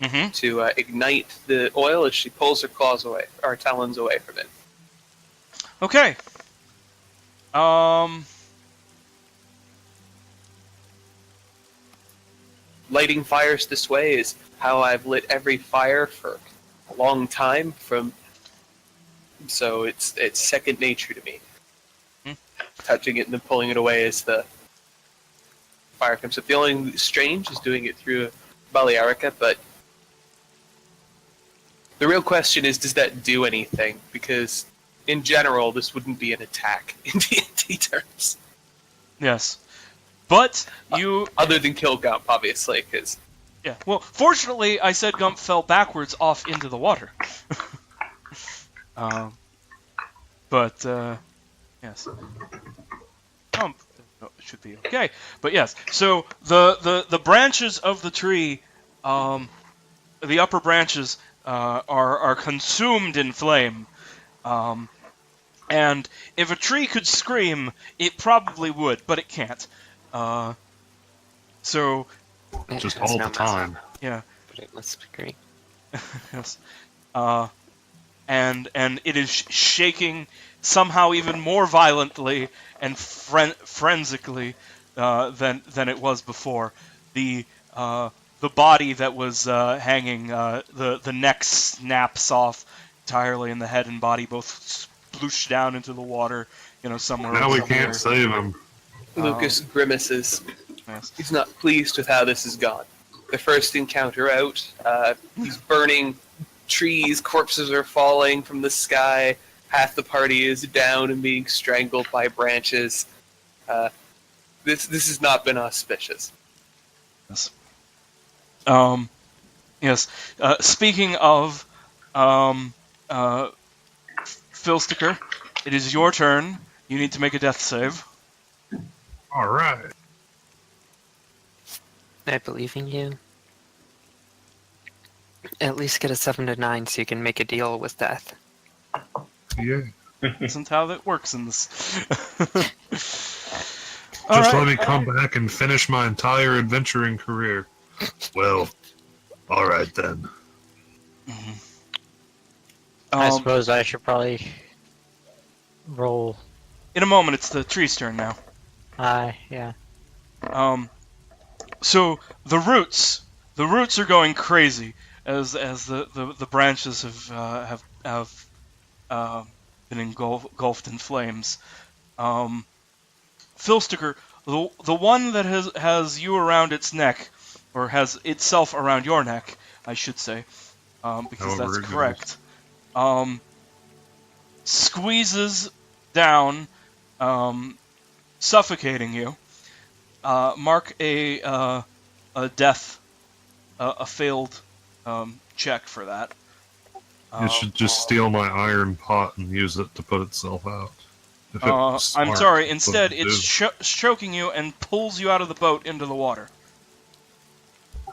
Mm-hmm.
to ignite the oil as she pulls her claws away, or talons away from it.
Okay.
Lighting fires this way is how I've lit every fire for a long time. So it's second nature to me.
Hmm.
Touching it and then pulling it away as the fire comes up. The only strange is doing it through Balearica, but the real question is, does that do anything? Because in general, this wouldn't be an attack in D&D terms.
Yes. But you...
Other than kill Gump, obviously, because...
Yeah, well, fortunately, I said Gump fell backwards off into the water. Yes. Gump should be okay. But yes, so the branches of the tree, the upper branches, are consumed in flame. And if a tree could scream, it probably would, but it can't. So...
It
Just
has
all
no
the time.
Yeah.
But it must agree.
Yes. And it is shaking somehow even more violently and forensically than it was before. The body that was hanging, the neck snaps off entirely, and the head and body both sploosh down into the water. Somewhere.
Now we
somewhere.
can't save him.
Lucas grimaces.
Yes.
He's not pleased with how this has gone. The first encounter out, he's burning trees, corpses are falling from the sky, half the party is down and being strangled by branches. This has not been auspicious.
Yes. Yes. Speaking of Filsticker, it is your turn. You need to make a death save.
All right.
I believe in you. At least get a 7 to 9 so you can make a deal with death.
Yeah.
Isn't how that works in this.
Just let me come back and finish my entire adventuring career. Well, all right then.
I suppose I should probably roll.
In a moment, it's the tree's turn now.
Yeah.
So the roots are going crazy as the branches have been engulfed in flames. Filsticker, the one that has you around its neck, or has itself around your neck, I should say, because
However
that's
it
correct. Squeezes down, suffocating you. Mark a death, a failed check for that.
It should just steal my iron pot and use it to put itself out. If it was
I'm
smart,
sorry.
that's
Instead,
what it'd
it's
do.
choking you and pulls you out of the boat into the water.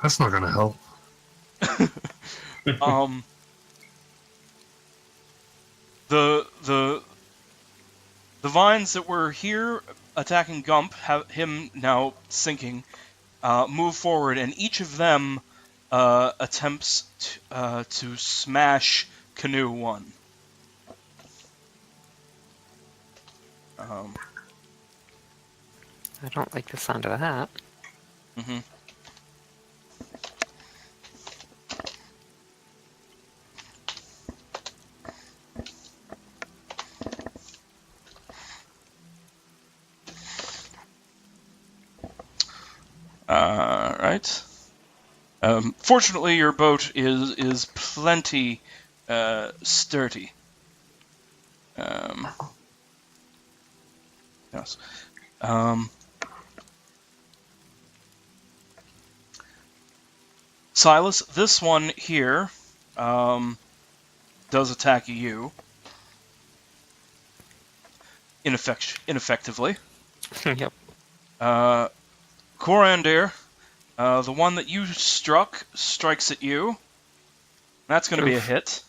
That's not gonna help.
The vines that were here attacking Gump have him now sinking. Move forward, and each of them attempts to smash Canoe 1.
I don't like the sound of that.
Mm-hmm. Right. Fortunately, your boat is plenty sturdy. Yes. Silas, this one here does attack you. Ineffectively.
Yep.
Corandir, the one that you struck, strikes at you. That's going to be a hit.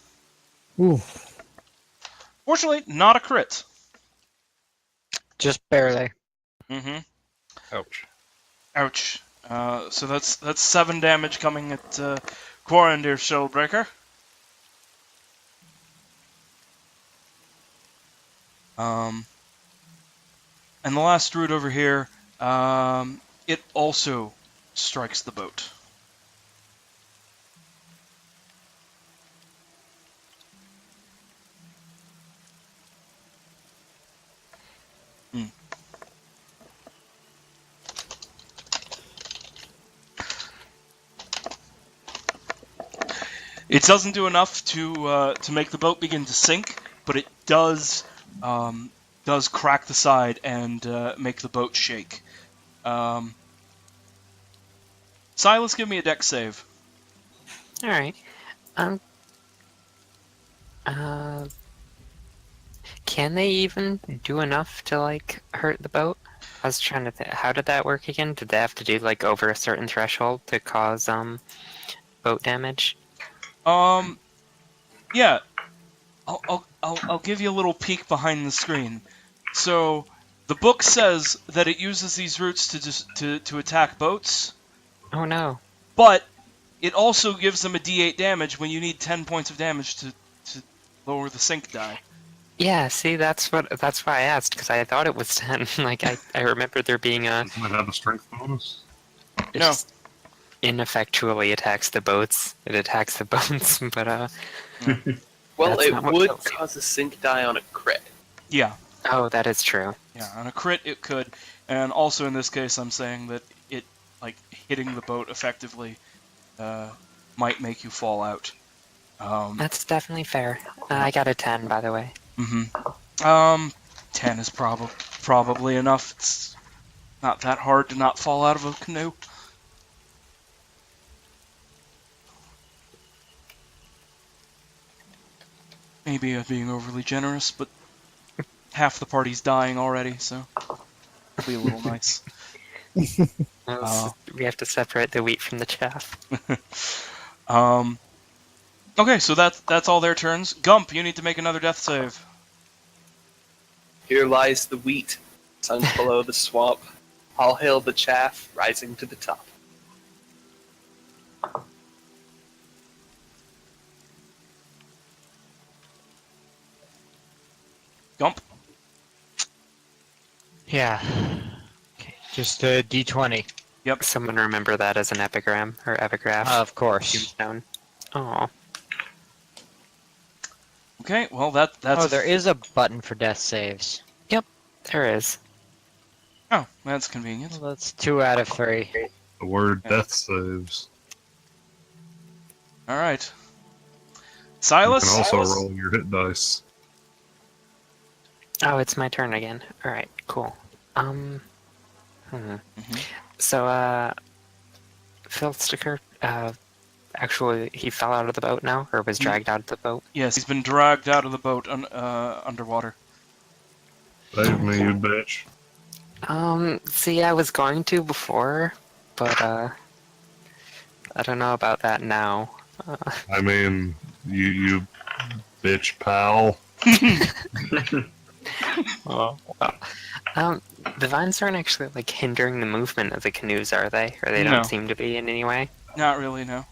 Ooh.
Fortunately, not a crit.
Just barely.
Mm-hmm.
Ouch.
Ouch. So that's 7 damage coming at Corandir's Shellbreaker. And the last root over here, it also strikes the boat. It doesn't do enough to make the boat begin to sink, but it does crack the side and make the boat shake. Silas, give me a dex save.
All right. Can they even do enough to like hurt the boat? I was trying to think. How did that work again? Did they have to do like over a certain threshold to cause boat damage?
Yeah. I'll give you a little peek behind the screen. So, the book says that it uses these routes to attack boats,
Oh no.
but it also gives them a D8 damage when you need 10 points of damage to lower the sink die.
Yeah. See, that's why I asked, because I thought it was 10. Like I remember there being a.
Doesn't it have a strength bonus?
It
No.
just ineffectually attacks the boats. It attacks the boats, but
Well,
That's
it
not what
would
kills you.
cause a sink die on a crit.
Yeah.
Oh, that is true.
Yeah, on a crit it could, and also in this case I'm saying that it, like, hitting the boat effectively might make you fall out.
That's definitely fair. I got a 10, by the way.
10 is probably enough. It's not that hard to not fall out of a canoe. Maybe I'm being overly generous, but half the party's dying already, so it'll be a little nice.
We have to separate the wheat from the chaff.
Okay, so that's all their turns. Gump, you need to make another death save.
Here lies the wheat, sunk below the swamp. All hail the chaff, rising to the top.
Gump.
Yeah. Okay, just a D20.
Someone remember that as an epigram or epigraph.
Of course.
Tombstone. Oh,
Okay, well that's
There is a button for death saves.
there is.
Oh, that's convenient.
Well, that's 2 out of 3.
The word
Yeah.
death saves.
All right.
You
Silas.
can also roll your hit dice.
Oh, it's my turn again. All right, cool.
Mhm.
So, Phil Sticker, actually, he fell out of the boat now, or was dragged out of the boat.
Yes, he's been dragged out of the boat underwater.
Save me, you bitch.
See, I was going to before, but, I don't know about that now.
I mean, you bitch pal.
Well, the vines aren't actually, like, hindering the movement of the canoes, are they? Or they
No.
don't seem to be in any way?
Not really, no.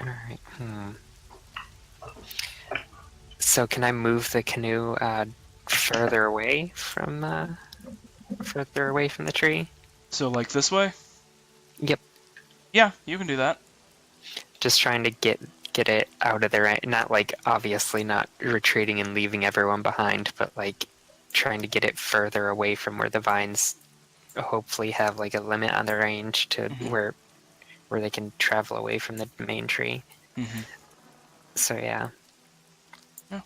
Alright, So can I move the canoe, further away from the tree?
So like this way?
Yep.
Yeah, you can do that.
Just trying to get it out of there, not like obviously not retreating and leaving everyone behind, but like trying to get it further away from where the vines hopefully have like a limit on the range to where they can travel away from the main tree.
Mm-hmm.
So yeah.
Yeah.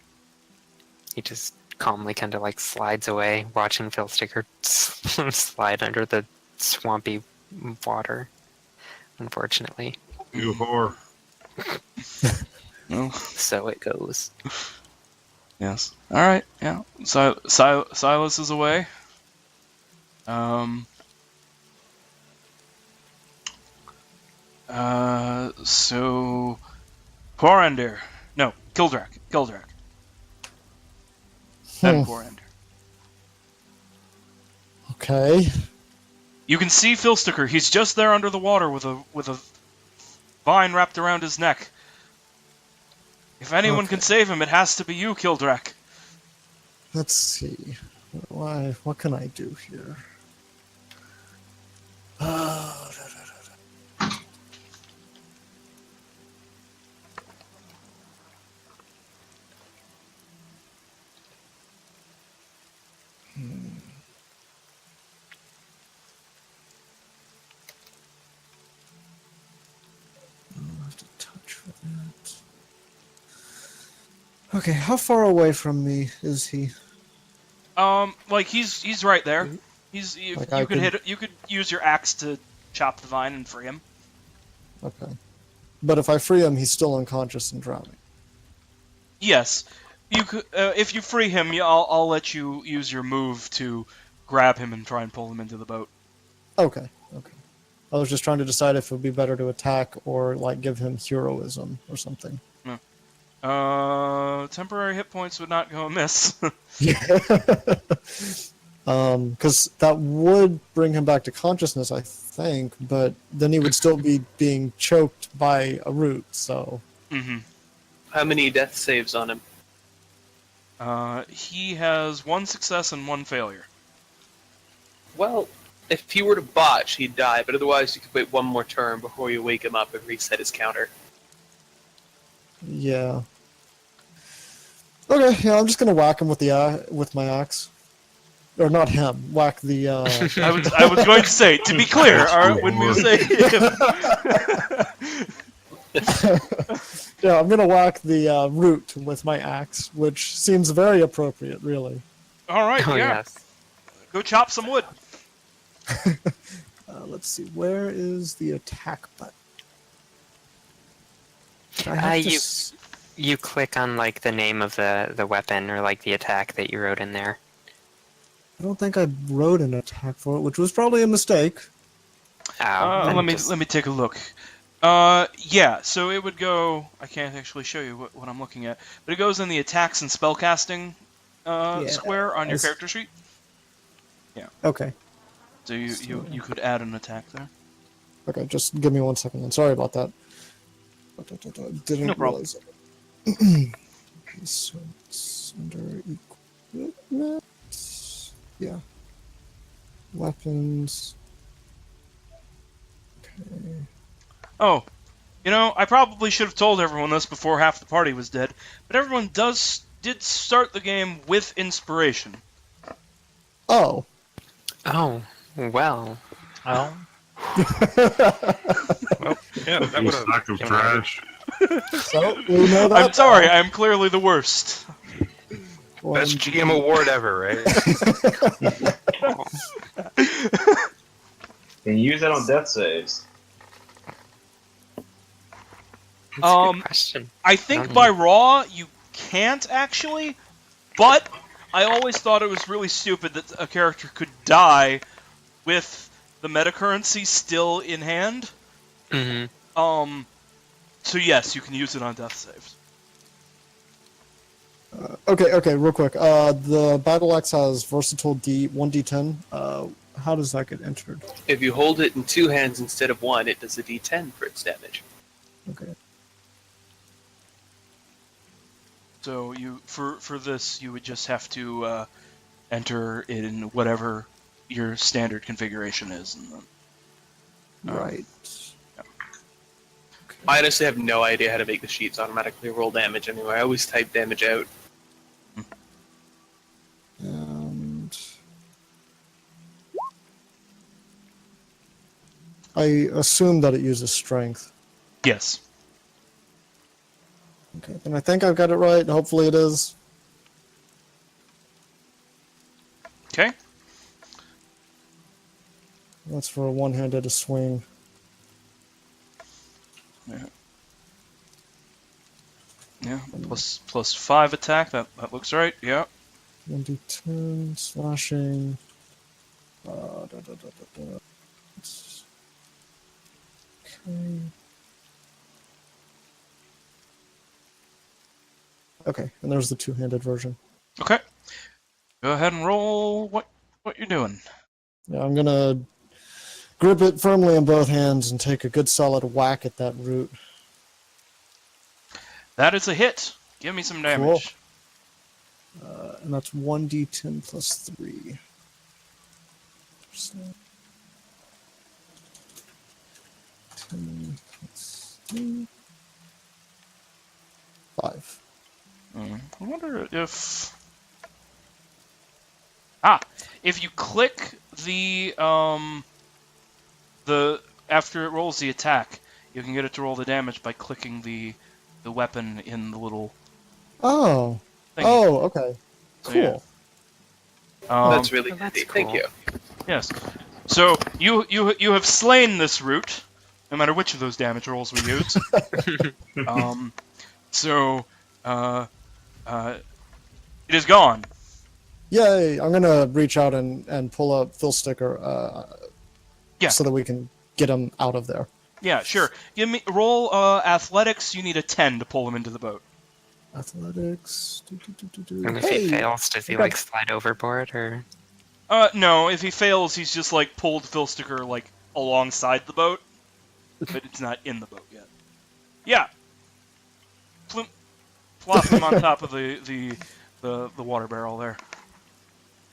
He just calmly kind of like slides away, watching Phil Sticker slide under the swampy water. Unfortunately,
You whore.
No.
so it goes.
Yes. All right. Yeah. So Silas is away. So Porander. No, Gildrak. Then Porander.
Okay.
You can see Filsticker. He's just there under the water with a vine wrapped around his neck. If anyone can save him, it has to be you, Kildrak.
Let's see. What can I do here? I'll have to touch for that. Okay, how far away from me is he?
Like he's right there. You
Like, I
could hit. You could use your axe to chop the vine and free him.
Okay. But if I free him, he's still unconscious and drowning.
Yes, you could. If you free him, I'll let you use your move to grab him and try and pull him into the boat.
Okay. I was just trying to decide if it would be better to attack or like give him heroism or something.
Temporary hit points would not go amiss.
Because that would bring him back to consciousness, I think, but then he would still be being choked by a root, so...
Mm-hmm.
How many death saves on him?
He has 1 success and 1 failure.
Well, if he were to botch, he'd die, but otherwise you could wait one more turn before you wake him up and reset his counter.
Yeah. Okay, yeah, I'm just gonna whack him with my axe. Or not him, whack the,
I was going to say, to be clear, when we say
Yeah, I'm gonna whack the root with my axe, which seems very appropriate, really.
All right,
Oh,
yeah.
yes.
Go chop some wood.
Let's see, where is the attack button? I have to
You click on like the name of the weapon or like the attack that you wrote in there.
I don't think I wrote an attack for it, which was probably a mistake.
Let me take a look. Yeah, so it would go. I can't actually show you what I'm looking at, but it goes in the attacks and spellcasting square on your character sheet.
Okay.
So you could add an attack there.
Okay, just give me 1 second. I'm sorry about that. Didn't
No problem.
realize it. Okay, so it's under equipment. Yeah. Weapons. Okay.
Oh, I probably should have told everyone this before half the party was dead, but everyone did start the game with inspiration.
Oh.
Oh, well.
Oh.
Well, yeah, that would have.
Sack of trash.
So, we know that.
I'm sorry, I'm clearly the worst.
Best GM award ever, right?
Can you use that on death saves?
That's a good question.
I think by raw you can't actually, but I always thought it was really stupid that a character could die with the meta currency still in hand.
Mm-hmm.
So yes, you can use it on death saves.
Okay, real quick. The battle axe has versatile 1d10. How does that get entered?
If you hold it in 2 hands instead of 1, it does a d10 for its damage.
Okay.
So for this you would just have to enter it in whatever your standard configuration is, and then,
Right.
I honestly have no idea how to make the sheets automatically roll damage anyway. I always type damage out.
And I assume that it uses strength.
yes.
Okay, then I think I've got it right. Hopefully it is.
Okay.
That's for a one-handed swing.
Yeah. Plus 5 attack. That looks right. Yeah.
1d10 slashing. Okay. Okay, and there's the two-handed version.
Okay. Go ahead and roll what you're doing.
Yeah, I'm gonna grip it firmly in both hands and take a good solid whack at that root.
That is a hit. Give me some damage.
And that's 1d10 plus 3. 10 plus 3. 5.
I wonder if if you click the after it rolls the attack, you can get it to roll the damage by clicking the weapon in the little
Oh.
thingy.
Oh, okay.
So,
Cool.
yeah.
That's really
Well, that's
handy. Thank
cool.
you.
Yes. So you have slain this root, no matter which of those damage rolls we use. It is gone.
Yay! I'm gonna reach out and pull up Phil Sticker.
Yeah.
So that we can get him out of there.
Yeah, sure. Roll athletics. You need a 10 to pull him into the boat.
Athletics.
And if he fails, does he like slide overboard or?
No. If he fails, he's just like pulled Phil Sticker like alongside the boat, but it's not in the boat yet. Yeah. Plop him on top of the water barrel there.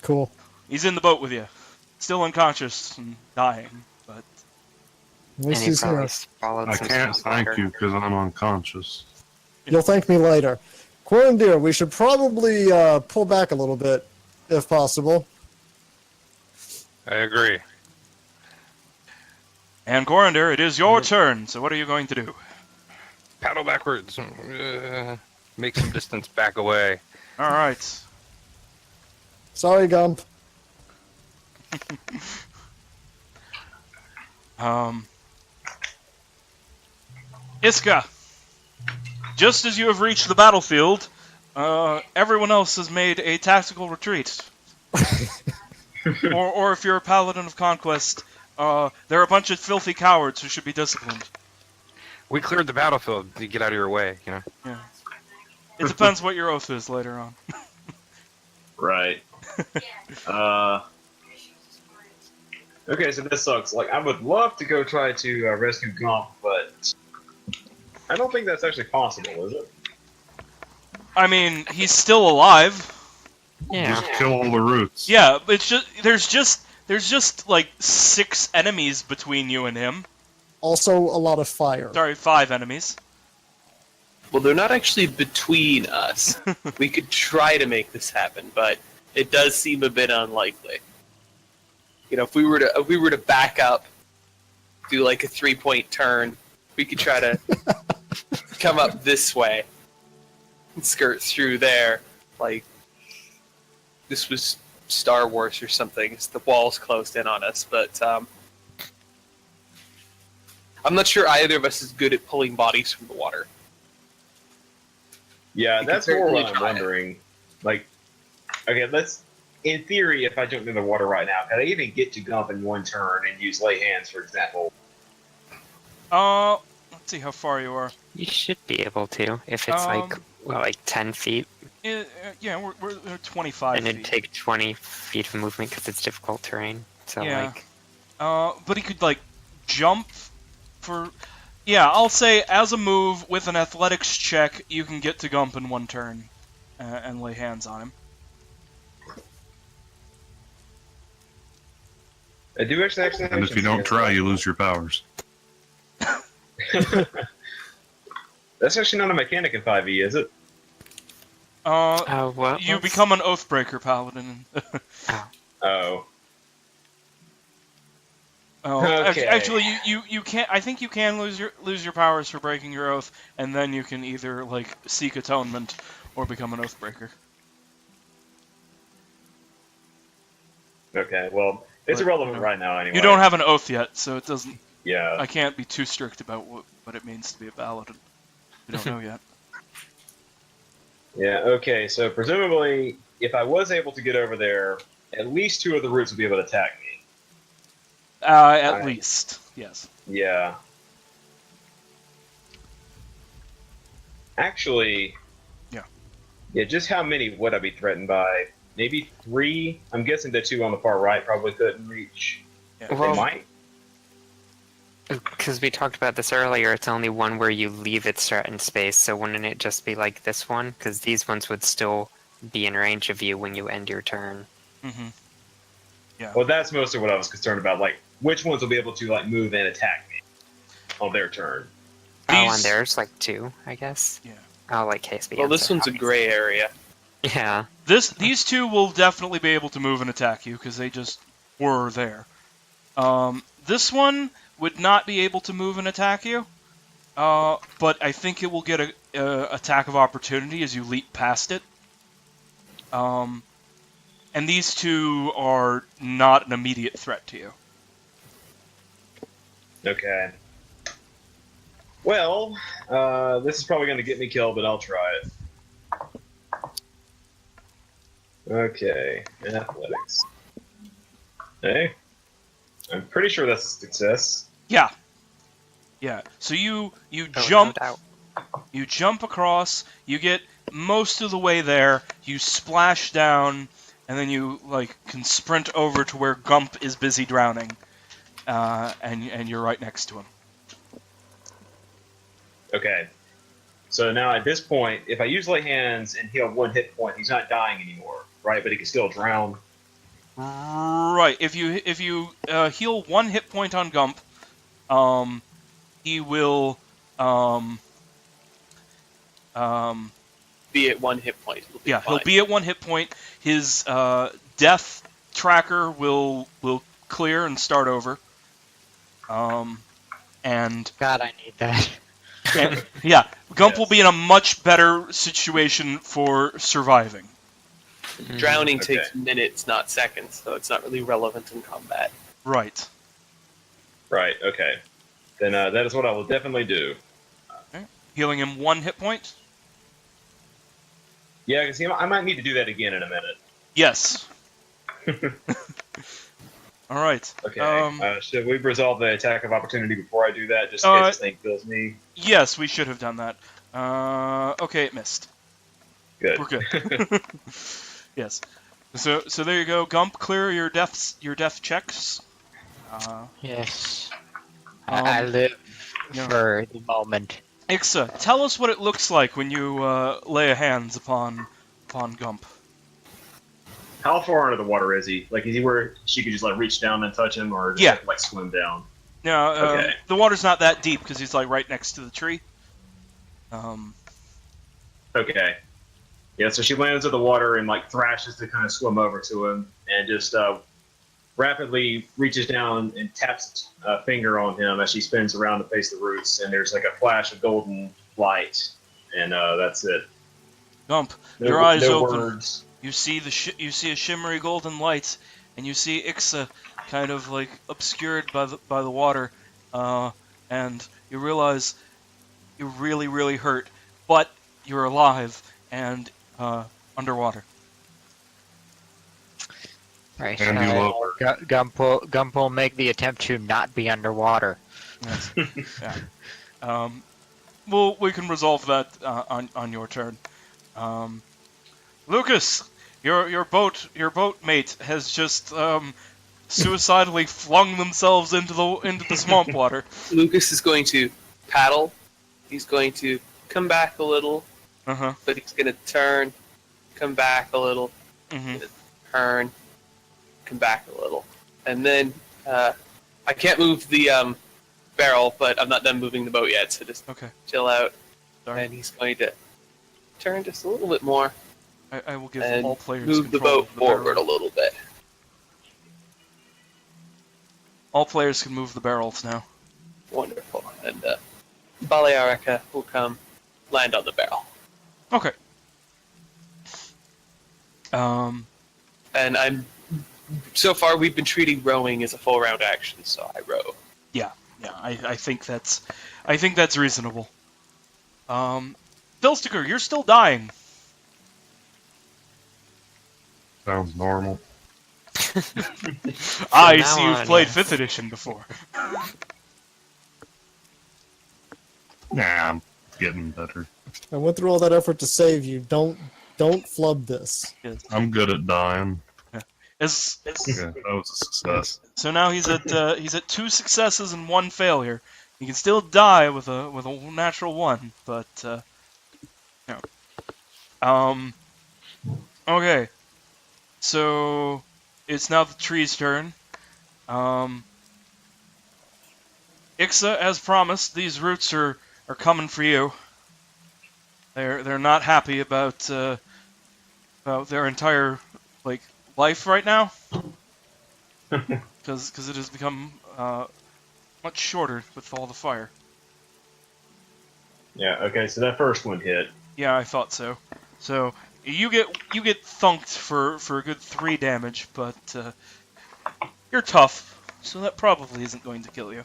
Cool.
He's in the boat with you, still unconscious and dying, but
At least
And he
he's
probably
here.
swallowed
I
some
can't
stuff later.
thank you because I'm unconscious.
You'll thank me later. Quarandir, we should probably pull back a little bit, if possible.
I agree.
and Coriander, it is your turn. So what are you going to do?
Paddle backwards. Make some distance back away.
All right.
Sorry, Gump.
Iska, just as you have reached the battlefield, everyone else has made a tactical retreat. or if you're a paladin of conquest, there are a bunch of filthy cowards who should be disciplined.
We cleared the battlefield to get out of your way, you know.
Yeah. It depends what your oath is later on.
Right. Okay, so this sucks. Like, I would love to go try to rescue Gump, but I don't think that's actually possible, is it?
I mean, he's still alive.
Yeah.
Just kill all the roots.
Yeah, it's just there's just like 6 enemies between you and him.
Also, a lot of fire.
Sorry, 5 enemies.
Well, they're not actually between us. We could try to make this happen, but it does seem a bit unlikely. You know, if we were to back up, do like a 3-point turn, we could try to come up this way and skirt through there, like this was Star Wars or something. The walls closed in on us, but I'm not sure either of us is good at pulling bodies from the water.
Yeah,
You
that's
can
more
certainly
what I'm
try it.
wondering. Like, okay, in theory, if I jump in the water right now, can I even get to Gump in one turn and use lay hands, for example?
Let's see how far you are.
You should be able to if it's like 10 feet,
Yeah, we're 25
and it'd
feet.
take 20 feet of movement because it's difficult terrain. So
Yeah.
like,
But he could like jump for. Yeah, I'll say as a move with an athletics check, you can get to Gump in one turn and lay hands on him.
I do actually
And if you don't try, you lose your powers.
That's actually not a mechanic in 5e, is it?
what?
You become an Oathbreaker paladin.
Oh.
Actually,
Okay.
actually, you can't. I think you can lose your powers for breaking your oath, and then you can either like seek atonement or become an Oathbreaker.
Okay, well, it's
But,
irrelevant
you know,
right now anyway.
You don't have an oath yet, so it doesn't.
Yeah.
I can't be too strict about what it means to be a paladin. We don't know yet.
Yeah, okay, so presumably, if I was able to get over there, at least 2 of the roots would be able to attack me.
At
Right.
least, yes.
Yeah. Actually...
Yeah.
Yeah, just how many would I be threatened by? Maybe 3? I'm guessing the 2 on the far right probably couldn't reach.
Yeah.
They
Well,
might?
because we talked about this earlier, it's only one where you leave its threatened space. So wouldn't it just be like this one? Because these ones would still be in range of you when you end your turn.
Mm-hmm. Yeah.
Well, that's mostly what I was concerned about. Like, which ones will be able to, like, move and attack me on their turn?
Oh, and
These-
there's like 2, I guess.
Yeah.
Oh, like KSB.
Well, this one's a gray area.
Yeah.
These 2 will definitely be able to move and attack you because they just were there. This one would not be able to move and attack you, but I think it will get a attack of opportunity as you leap past it. And these two are not an immediate threat to you.
Okay. Well, this is probably going to get me killed, but I'll try it. Okay, athletics. Hey, I'm pretty sure that's a success.
Yeah. So you
Oh,
jump.
no doubt.
You jump across, you get most of the way there, you splash down, and then you can sprint over to where Gump is busy drowning, and you're right next to him.
Okay. So now at this point, if I use lay hands and heal 1 hit point, he's not dying anymore, right? But he can still drown.
Right. If you heal 1 hit point on Gump, he will
Be at 1 hit point. It'll be
he'll
fine.
be at 1 hit point. His death tracker will clear and start over. And
God, I need that.
yeah, Gump
Yes.
will be in a much better situation for surviving.
Drowning
Okay.
takes minutes, not seconds, so it's not really relevant in combat.
Right.
Right, okay. Then that is what I will definitely do.
Healing him 1 hit point.
Yeah, because I might need to do that again in a minute.
Yes. All right.
Okay. Should we resolve the attack of opportunity before I do that, just in case this thing kills me?
Yes, we should have done that. Okay, it missed.
Good.
We're good. Yes. So there you go. Gump, clear your death checks.
Yes. I live
yeah.
for the moment.
Ixa, tell us what it looks like when you lay hands upon Gump.
How far under the water is he? Like, is he where she could just reach down and touch him, or just
Yeah.
swim down?
No,
Okay.
the water's not that deep because he's right next to the tree.
Okay. Yeah, so she lands in the water and thrashes to kind of swim over to him, and just rapidly reaches down and taps a finger on him as she spins around to face the roots, and there's a flash of golden light, and that's it.
Gump,
No,
your eyes
no
open.
words.
You see you see a shimmery golden light, and you see Ixa kind of obscured by the water, and you realize you're really, really hurt, but you're alive and underwater.
Right.
And you lower.
Gump will make the attempt to not be underwater.
Yes. Yeah. Well, we can resolve that on your turn. Lucas, your boat mate has just suicidally flung themselves into the swamp water.
Lucas is going to paddle. He's going to come back a little,
Uh-huh.
but he's going to turn, come back a little,
Mm-hmm.
turn, come back a little. And then I can't move the barrel, but I'm not done moving the boat yet, so just
Okay.
chill out.
Sorry.
And he's going to turn just a little bit more
I will give
and
all players
move the
control
boat
of the barrel.
forward a little bit.
All players can move the barrels now.
Wonderful. And Balearica will come land on the barrel.
Okay.
And so far we've been treating rowing as a full round action, so I row.
Yeah. I think that's reasonable. Vilsticker, you're still dying.
Sounds normal.
I
now
see you've
on,
played
yes.
5th edition before.
Nah, I'm getting better.
I went through all that effort to save you. Don't flub this.
I'm good at dying.
As
Yeah, that was a success.
So now he's at 2 successes and 1 failure. He can still die with a natural 1, but no. Okay. So it's now the tree's turn. Ixa, as promised, these roots are coming for you. They're not happy about their entire life right now. Because it has become much shorter with all the fire.
Yeah, okay, so that first one hit.
Yeah, I thought so. So You get thunked for a good 3 damage, but you're tough, so that probably isn't going to kill you.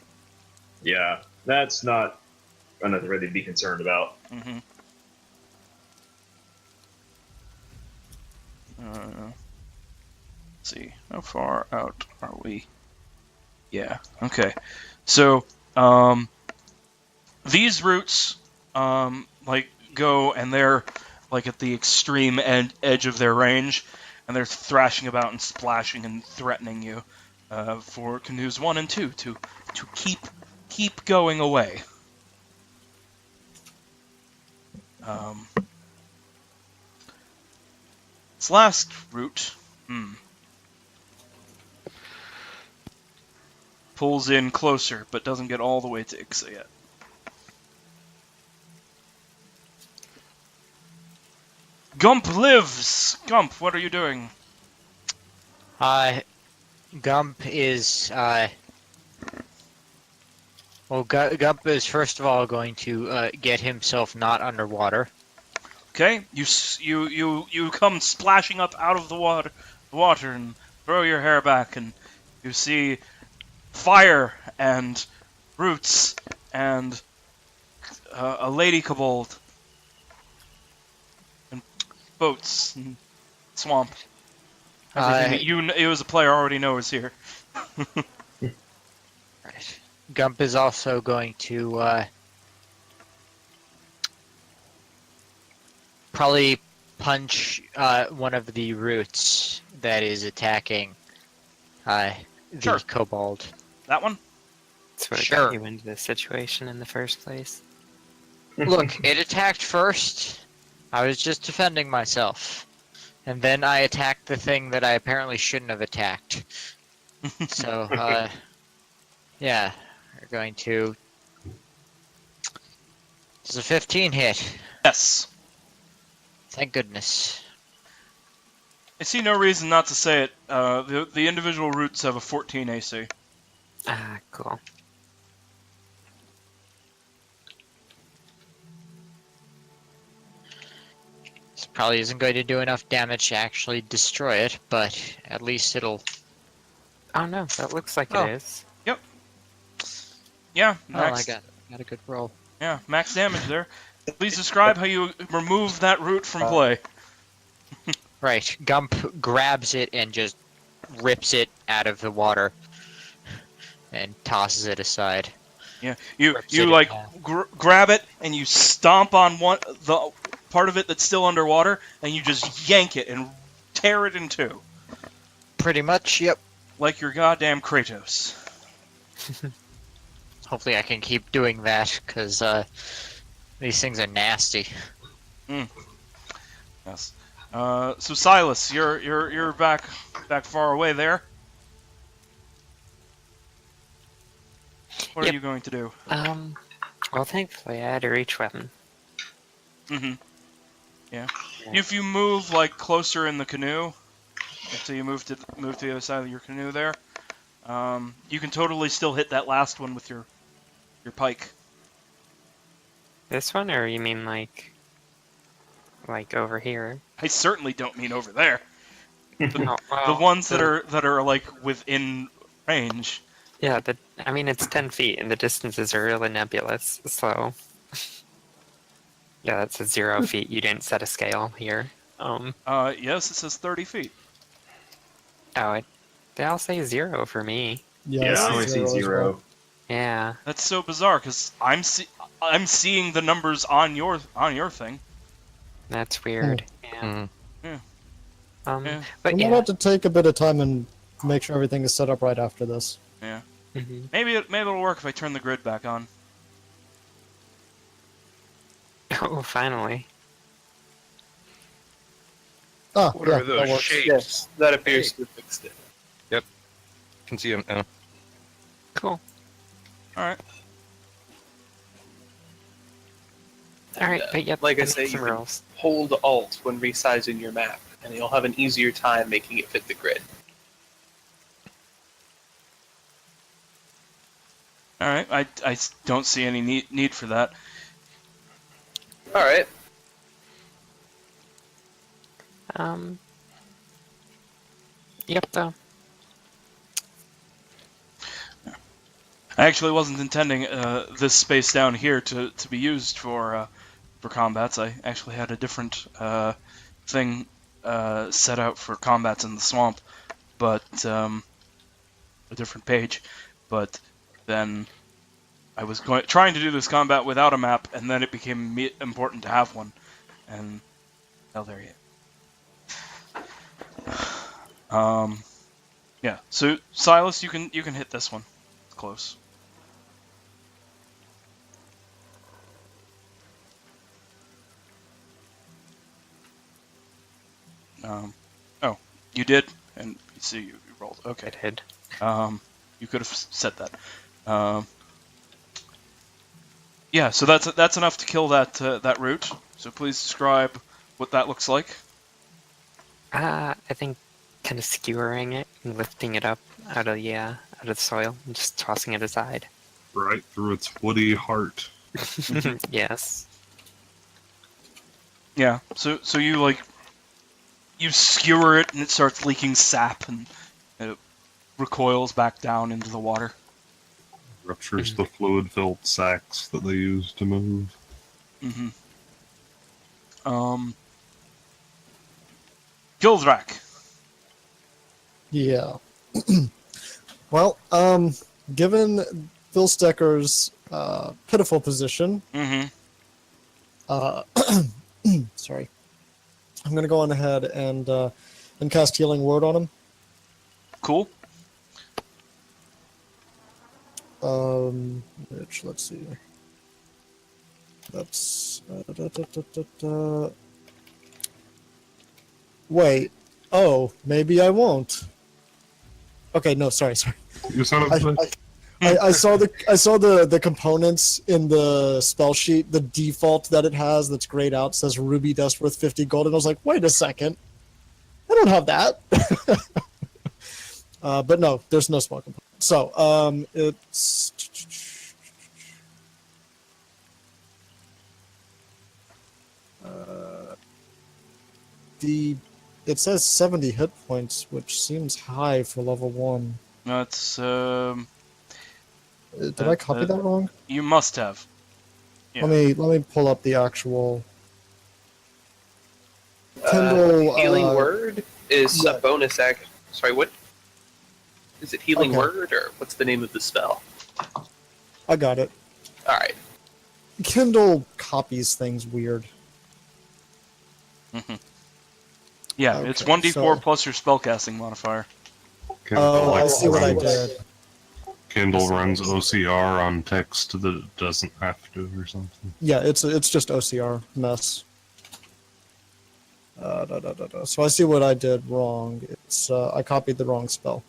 Yeah, that's not enough to really be concerned about.
Mm-hmm. Let's see, how far out are we? Yeah. Okay. So these roots like go and they're like at the extreme edge of their range, and they're thrashing about and splashing and threatening you for canoes 1 and 2 to keep going away. This last route pulls in closer, but doesn't get all the way to Ixa yet. Gump lives! Gump, what are you doing?
Gump is Gump is first of all going to get himself not underwater.
Okay, you come splashing up out of the water and throw your hair back, and you see fire and roots and a lady kobold and boats and swamp. Everything that you as a player already know is here.
Right. Gump is also going to probably punch one of the roots that is attacking the
Sure.
kobold.
That one?
That's what
Sure.
got you into this situation in the first place.
Look, it attacked first. I was just defending myself. And then I attacked the thing that I apparently shouldn't have attacked. So, yeah, we're going to... Does a 15 hit?
Yes.
Thank goodness.
I see no reason not to say it. The individual roots have a 14 AC.
Ah, cool.
This probably isn't going to do enough damage to actually destroy it, but at least it'll...
Oh no, that looks like
Oh.
it is.
Yeah,
Oh, I
max.
got a good roll.
Yeah, max damage there. Please describe how you remove that root from play.
Right, Gump grabs it and just rips it out of the water and tosses it aside.
Yeah, you
Rips
you
it in
like
half.
grab it and you stomp on the part of it that's still underwater, and you just yank it and tear it in two,
Pretty much, yep.
like your goddamn Kratos.
Hopefully I can keep doing that, because these things are nasty.
Yes. So Silas, you're back far away there. What are
Yep.
you going to do?
Well, thankfully I had a reach weapon.
Mm-hmm. Yeah. If you move like closer in the canoe, so you move to the other side of your canoe there, you can totally still hit that last one with your pike.
This one, or you mean like over here?
I certainly don't mean over there.
Oh,
The
well,
ones that are like within range.
Yeah, I mean it's 10 feet, and the distances are really nebulous. So, yeah, that's a 0 feet. You didn't set a scale here.
Yes, it says 30 feet.
They all say 0 for me.
Yeah, I only see
as
zero.
well.
Yeah.
That's so bizarre because I'm seeing the numbers on your thing.
That's weird. Yeah.
Mm.
Yeah.
But
We might
yeah.
have to take a bit of time and make sure everything is set up right after this.
Mhm.
Maybe it'll work if I turn the grid back on.
Oh, finally.
Ah,
What
yeah,
are those
that works.
shapes?
Yes, that appears to have fixed it.
Can see them now.
Cool.
All right.
All right, but yep.
Like I
made
say,
some
you can
rules.
hold Alt when resizing your map, and you'll have an easier time making it fit the grid.
All right. I don't see any need for that.
All right.
Yep, though.
I actually wasn't intending this space down here to be used for combats. I actually had a different thing set out for combats in the swamp, but a different page. But then I was trying to do this combat without a map, and then it became important to have one. And well, there you. Yeah. So Silas, you can hit this one. It's close. Oh, you did, and you see you rolled. Okay.
It did.
You could have said that. Yeah, so that's enough to kill that root. So please describe what that looks like.
I think kind of skewering it and lifting it up out of the soil and just tossing it aside.
Right through its woody heart.
Yes.
Yeah. So you you skewer it and it starts leaking sap and it recoils back down into the water.
Ruptures the fluid-filled sacks that they use to move.
Mm-hmm. Gildrak.
Yeah. Well, given Phil Stecker's pitiful position,
Mm-hmm.
sorry, I'm gonna go on ahead and cast Healing Word on him.
Cool.
Which, let's see. That's wait. Oh, maybe I won't. Okay, no, sorry.
You son of a bitch.
I saw the components in the spell sheet. The default that it has that's grayed out says ruby dust worth 50 gold, and I was like, wait a second, I don't have that. But no, there's no small component. So it's it says 70 hit points, which seems high for level 1.
That's
Did I copy that wrong?
You must have. Yeah.
Let me pull up the actual Kindle
Healing Word is
yeah.
a bonus act. Sorry, what? Is it Healing
Okay.
Word, or what's the name of the spell?
I got it.
Alright.
Kindle copies things weird.
Mm-hmm. Yeah, it's
Okay,
1d4
so-
plus your spellcasting modifier.
Oh, I see what I
runs-
did.
Kindle runs OCR on text that it doesn't have to or something.
Yeah, it's just OCR mess. So I see what I did wrong. It's I copied the wrong spell.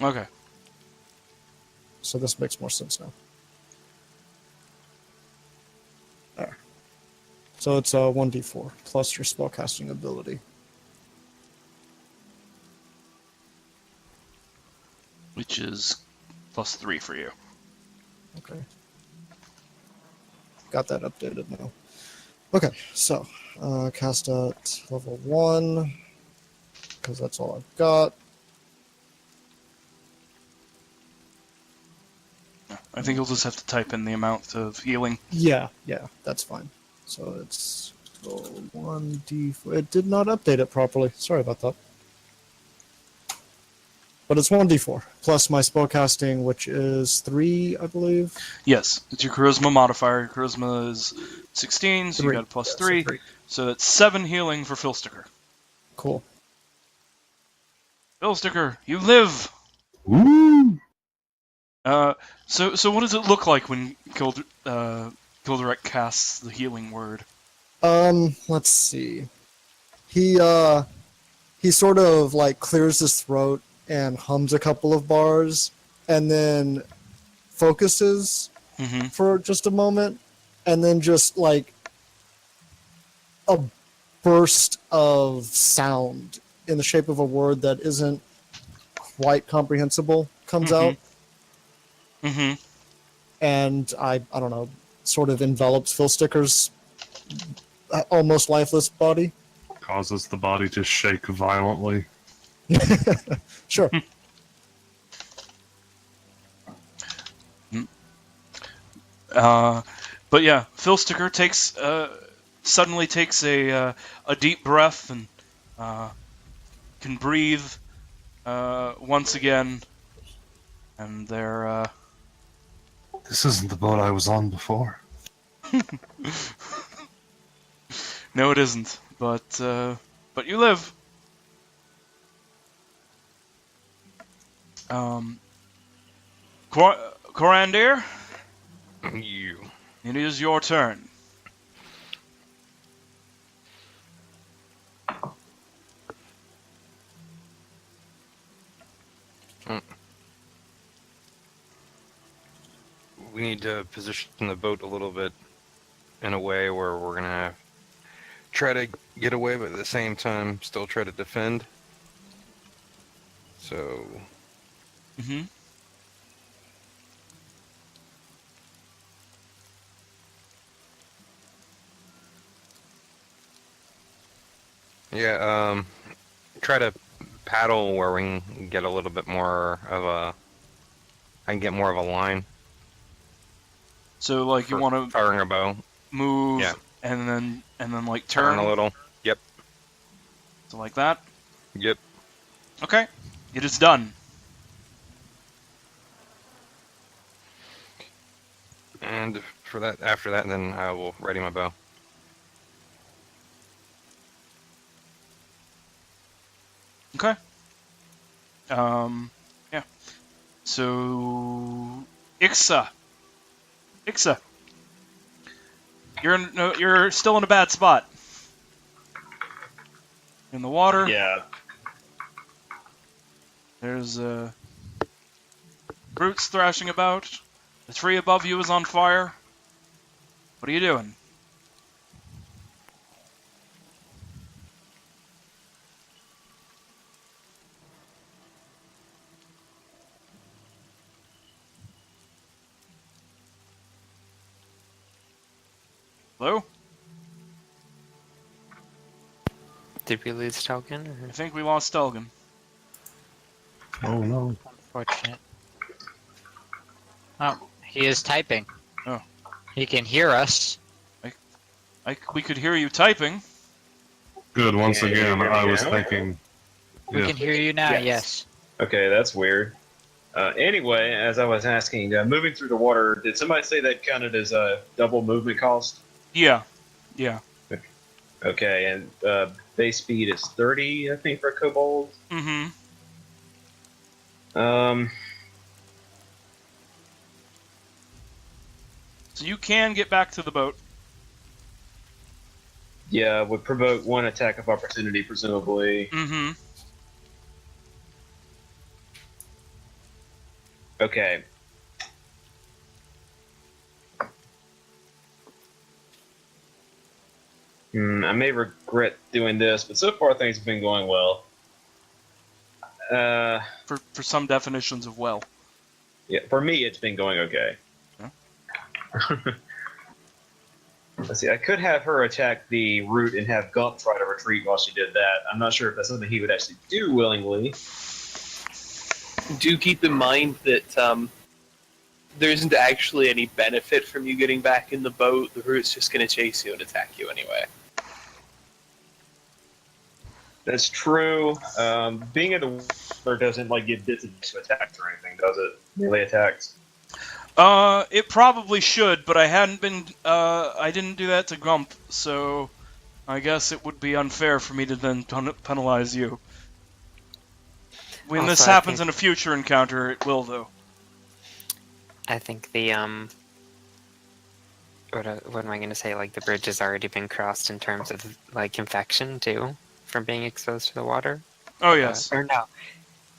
Okay.
So this makes more sense now. There. So it's 1d4 plus your spellcasting ability.
Which is +3 for you.
Okay. Got that updated now. Okay, so cast at level 1 because that's all I've got.
I think you'll just have to type in the amount of healing.
Yeah, that's fine. So it's 1d4. It did not update it properly. Sorry about that. But it's 1d4 plus my spellcasting, which is 3, I believe.
Yes, it's your charisma modifier. Your charisma is 16, so you
3.
got a
Yeah, so
+3.
3.
So that's 7 healing for Philsticker.
Cool.
Philsticker, you live!
Woo!
So what does it look like when Gilderek casts the healing word?
Let's see. He sort of like clears his throat and hums a couple of bars and then focuses
Mm-hmm.
for just a moment and then just like a burst of sound in the shape of a word that isn't quite comprehensible comes out,
Mm-hmm.
and I don't know, sort of envelops Phil Sticker's almost lifeless body.
Causes the body to shake violently.
Sure.
But yeah, Philsticker suddenly takes a deep breath and can breathe once again, and they're
This isn't the boat I was on before.
no, it isn't. But you live. Corandir,
You.
it is your turn.
We need to position the boat a little bit in a way where we're gonna try to get away, but at the same time still try to defend. So
Mm-hmm.
yeah, try to paddle where we can get a little bit more of a. I can get more of a line.
So like you
for
want to
firing a bow.
move
Yeah.
and then like
Turn
turn
a little. Yep.
so like that.
Yep.
Okay, it is done.
And for that, after that, then I will ready my bow.
Okay. Yeah. So, Ixa, you're still in a bad spot. In the water.
Yeah.
There's brutes thrashing about. The tree above you is on fire. What are you doing? Hello?
Did we lose Telkin?
I think we lost Stelgan.
Oh no.
Unfortunate. Oh, he is typing.
Oh.
He can hear us.
We could hear you typing.
Good. Once
Yeah, you
again,
hear me
I was
now?
thinking.
We
Yeah.
can hear you now,
Yes.
yes.
Okay, that's weird. Anyway, as I was asking, moving through the water, did somebody say that counted as a double movement cost?
Yeah. Yeah.
Okay, and base speed is 30, I think, for a kobold.
Mm-hmm. So you can get back to the boat.
Yeah, would provoke one attack of opportunity, presumably.
Mm-hmm.
Okay. I may regret doing this, but so far things have been going well.
For some definitions of well.
Yeah, for me, it's been going okay. Let's see. I could have her attack the root and have Gump try to retreat while she did that. I'm not sure if that's something he would actually do willingly.
Do keep in mind that there isn't actually any benefit from you getting back in the boat. The root's just going to chase you and attack you anyway.
That's true. Being in the water doesn't like give disadvantage to attacks or anything, does it? Melee attacks.
It probably should, but I didn't do that to Gump, so I guess it would be unfair for me to then penalize you. When this
Also, I
happens
think-
in a future encounter, it will, though.
I think the what am I going to say? Like the bridge has already been crossed in terms of like infection too, from being exposed to the water.
Oh, yes.
Or no,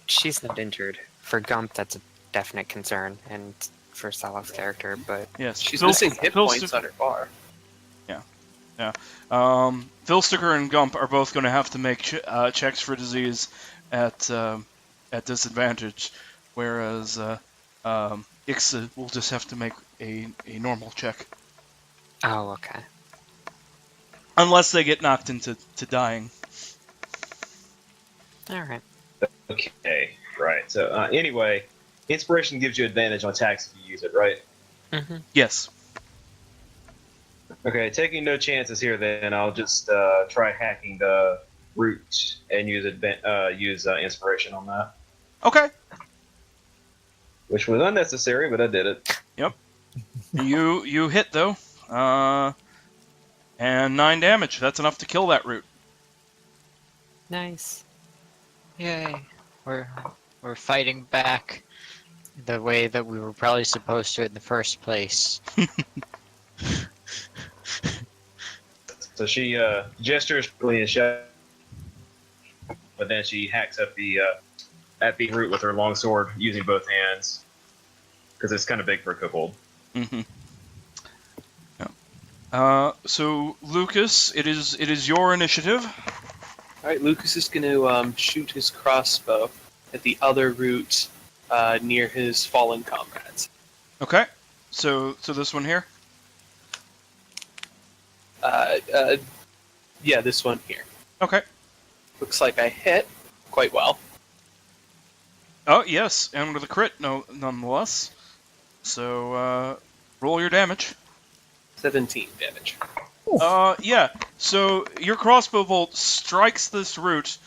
she's not injured. For Gump, that's a definite concern, and for Salah's character, but
Yes.
She's missing hit points on her bar.
Philsticker and Gump are both going to have to make checks for disease at disadvantage, whereas Ixa will just have to make a normal check.
oh, okay.
unless they get knocked into dying.
All right.
Okay, right. So anyway, inspiration gives you advantage on attacks if you use it, right?
Mm-hmm.
Yes.
Okay, taking no chances here. Then I'll just try hacking the root and use inspiration on that,
Okay.
which was unnecessary, but I did it.
You hit though, and 9 damage. That's enough to kill that root.
Nice.
Yay. We're fighting back the way that we were probably supposed to in the first place.
So she gestures and shouts, but then she hacks at the root with her longsword using both hands because it's kind of big for a kobold.
Mm-hmm. So Lucas, it is your initiative.
All right, Lucas is going to shoot his crossbow at the other root near his fallen comrades.
Okay. So this one here.
Yeah, this one here.
Okay.
Looks like I hit quite well.
Oh yes, and with a crit, nonetheless. So roll your damage.
17 damage.
Yeah. So your crossbow bolt strikes this root,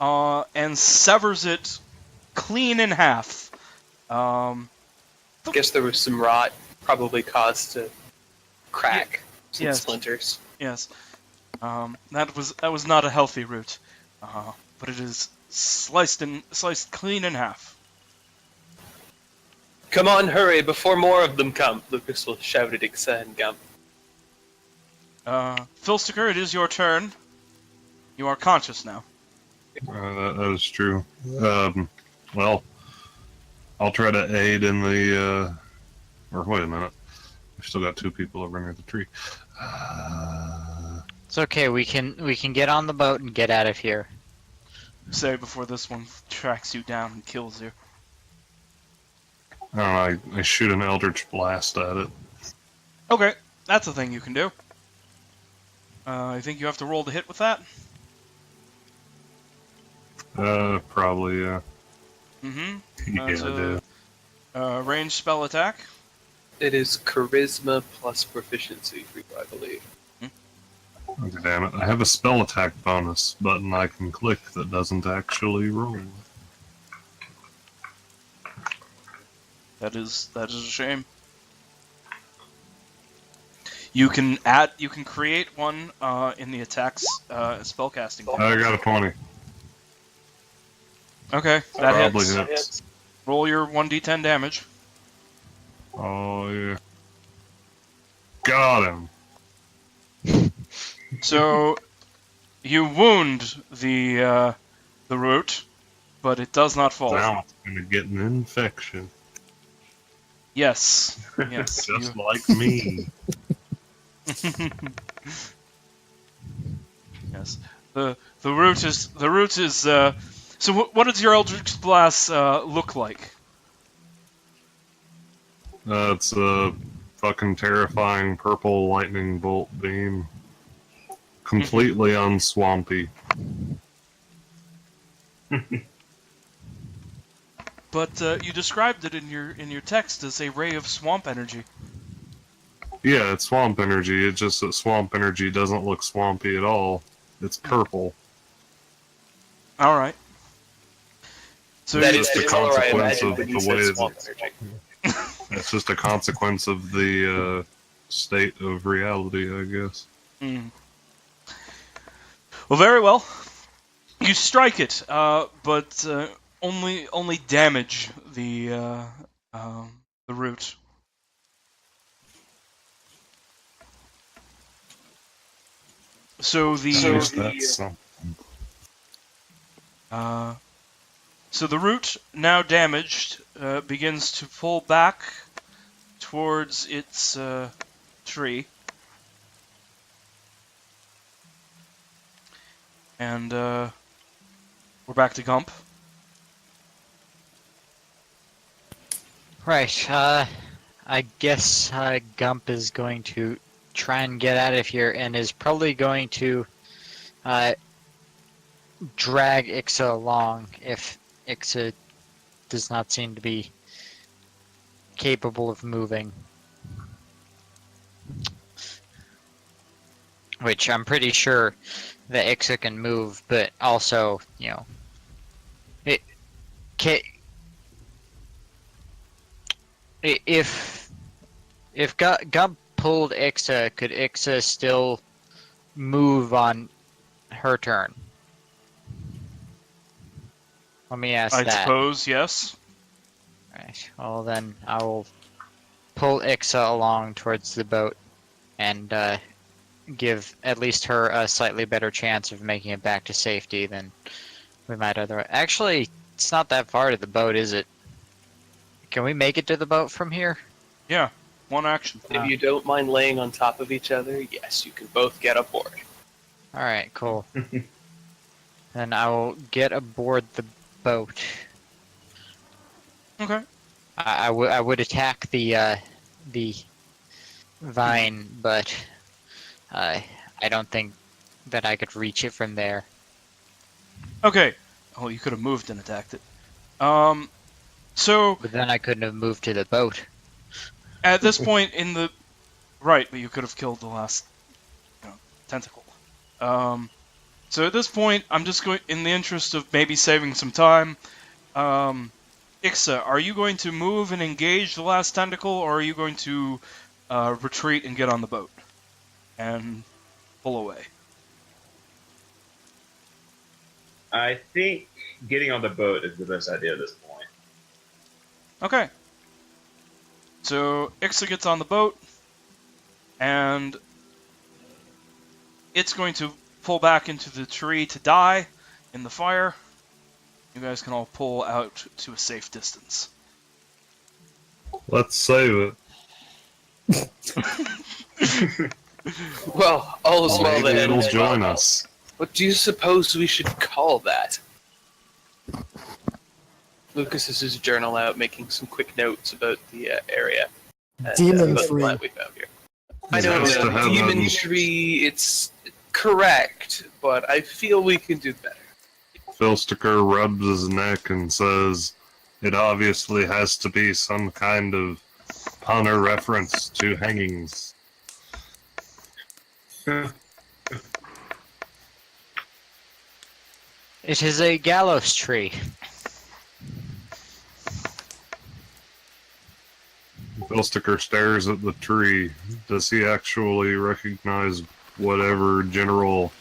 and severs it clean in half.
I guess there was some rot, probably caused to crack some
Yes.
splinters.
Yes. That was not a healthy root, but it is sliced clean in half.
Come on, hurry, before more of them come, Lucas will shout at Ixa and Gump.
Filsticker, it is your turn. You are conscious now.
That is true. Well, I'll try to aid in the. Or wait a minute. We've still got 2 people over near the tree.
It's okay. We can get on the boat and get out of here.
Say before this one tracks you down and kills you.
I don't know, I shoot an Eldritch Blast at it.
Okay, that's a thing you can do. I think you have to roll to hit with that.
Probably, yeah.
Mm-hmm.
Yeah, I do.
Ranged spell attack.
It is charisma plus proficiency for you, I believe.
Oh, damn it. I have a spell attack bonus button I can click that doesn't actually roll.
That is a shame. You can create one in the attacks spellcasting.
I got a 20.
Okay, that
Probably
hits.
hits.
Roll your 1d10 damage.
Oh, yeah. Got him.
So you wound the root, but it does not fall.
Now it's going to get an infection.
Yes. Yes.
Just like me.
Yes. The root is so what does your Eldritch Blast look like?
It's a fucking terrifying purple lightning bolt beam. Completely unswampy.
But you described it in your text as a ray of swamp energy.
Yeah, it's swamp energy. It's just that swamp energy doesn't look swampy at all. It's purple.
All right. So
That
it's
is
just a
the color I
consequence
imagined
of
when you
the
said
way
swamp
that
energy.
it's just a consequence of the state of reality, I guess.
Mm. Well, very well. You strike it, but only damage the root. So
That's
so the root, now damaged, begins to pull back towards its tree. And we're back to Gump.
Right. I guess Gump is going to try and get out of here, and is probably going to drag Ixa along if Ixa does not seem to be capable of moving. Which I'm pretty sure that Ixa can move, but also, it can. If Gump pulled Ixa, could Ixa still move on her turn? Let me ask
I
that.
suppose, yes.
Right. Well, then I will pull Ixa along towards the boat and give at least her a slightly better chance of making it back to safety than we might otherwise. Actually, it's not that far to the boat, is it? Can we make it to the boat from here?
Yeah, one action.
If you don't mind laying on top of each other, yes, you can both get aboard.
Alright, cool. Then I will get aboard the boat.
Okay.
I would attack the vine, but I don't think that I could reach it from there.
Okay. Oh, you could have moved and attacked it. So
But then I couldn't have moved to the boat.
at this point in the right, but you could have killed the last tentacle. So at this point, I'm just going, in the interest of maybe saving some time. Ixa, are you going to move and engage the last tentacle, or are you going to retreat and get on the boat and pull away?
I think getting on the boat is the best idea at this point.
Okay. So Ixa gets on the boat, and it's going to pull back into the tree to die in the fire. You guys can all pull out to a safe distance.
Let's save it.
Well, all is well
Maybe
that
it'll
ends
join
well.
us.
What do you suppose we should call that? Lucas has his journal out, making some quick notes about the area. And,
Demon
about the
tree.
plant we found here. I
It
don't
has to
know.
have
Demon
an-
tree, it's correct, but I feel we can do better.
Philsticker rubs his neck and says, "It obviously has to be some kind of pun or reference to hangings."
It is a gallows tree.
Philsticker stares at the tree. Does he actually recognize whatever general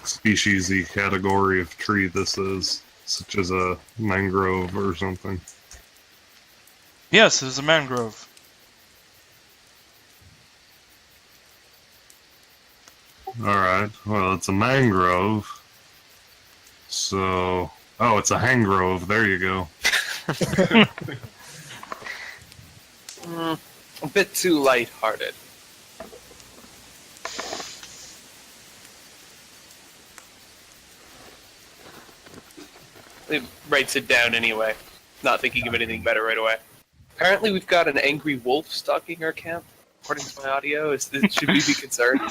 species-y category of tree this is, such as a mangrove or something?
Yes, it is a mangrove.
Alright, well, it's a mangrove. So... Oh, it's a hangrove. There you go.
A bit too light-hearted. It writes it down anyway, not thinking of anything better right away. Apparently we've got an angry wolf stalking our camp, according to my audio. Should we be concerned?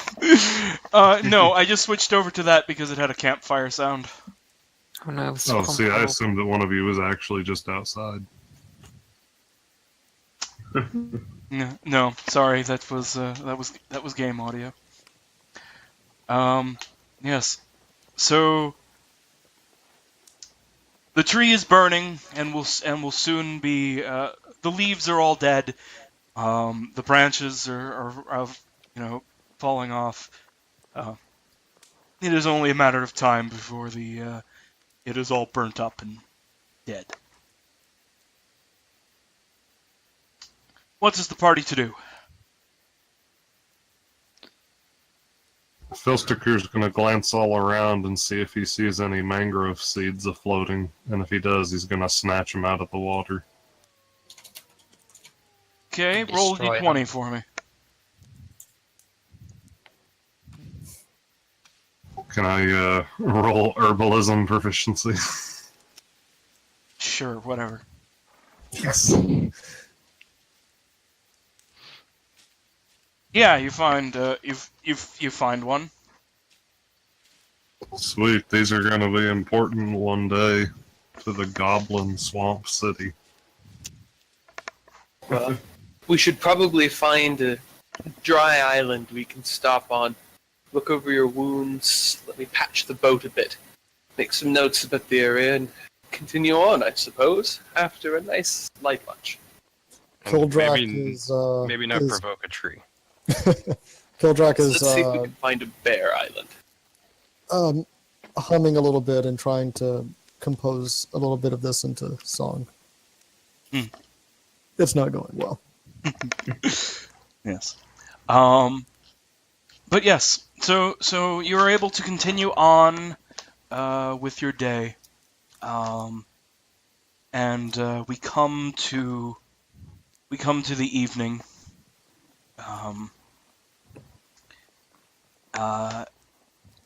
No, I just switched over to that because it had a campfire sound.
Oh no.
Oh, see, I assumed that one of you was actually just outside.
No, sorry, that was game audio. Yes. So the tree is burning and will soon be. The leaves are all dead. The branches are falling off. It is only a matter of time before it is all burnt up and dead. What is the party to do?
Philsticker's gonna glance all around and see if he sees any mangrove seeds afloating, and if he does, he's gonna snatch them out of the water.
Okay, roll a
Destroy
d20 for me.
Can I roll herbalism proficiency?
Sure, whatever.
Yes.
Yeah, you find you find one.
Sweet, these are going to be important one day to the Goblin Swamp City.
Well, we should probably find a dry island we can stop on. Look over your wounds. Let me patch the boat a bit. Make some notes about the area and continue on, I suppose, after a nice light lunch.
Kildrak
maybe,
is
maybe not
is,
provoke a tree.
Kildrak is
Let's see if we can find a bear island.
humming a little bit and trying to compose a little bit of this into song. It's not going well.
Yes. But yes, so you are able to continue on with your day, and we come to the evening,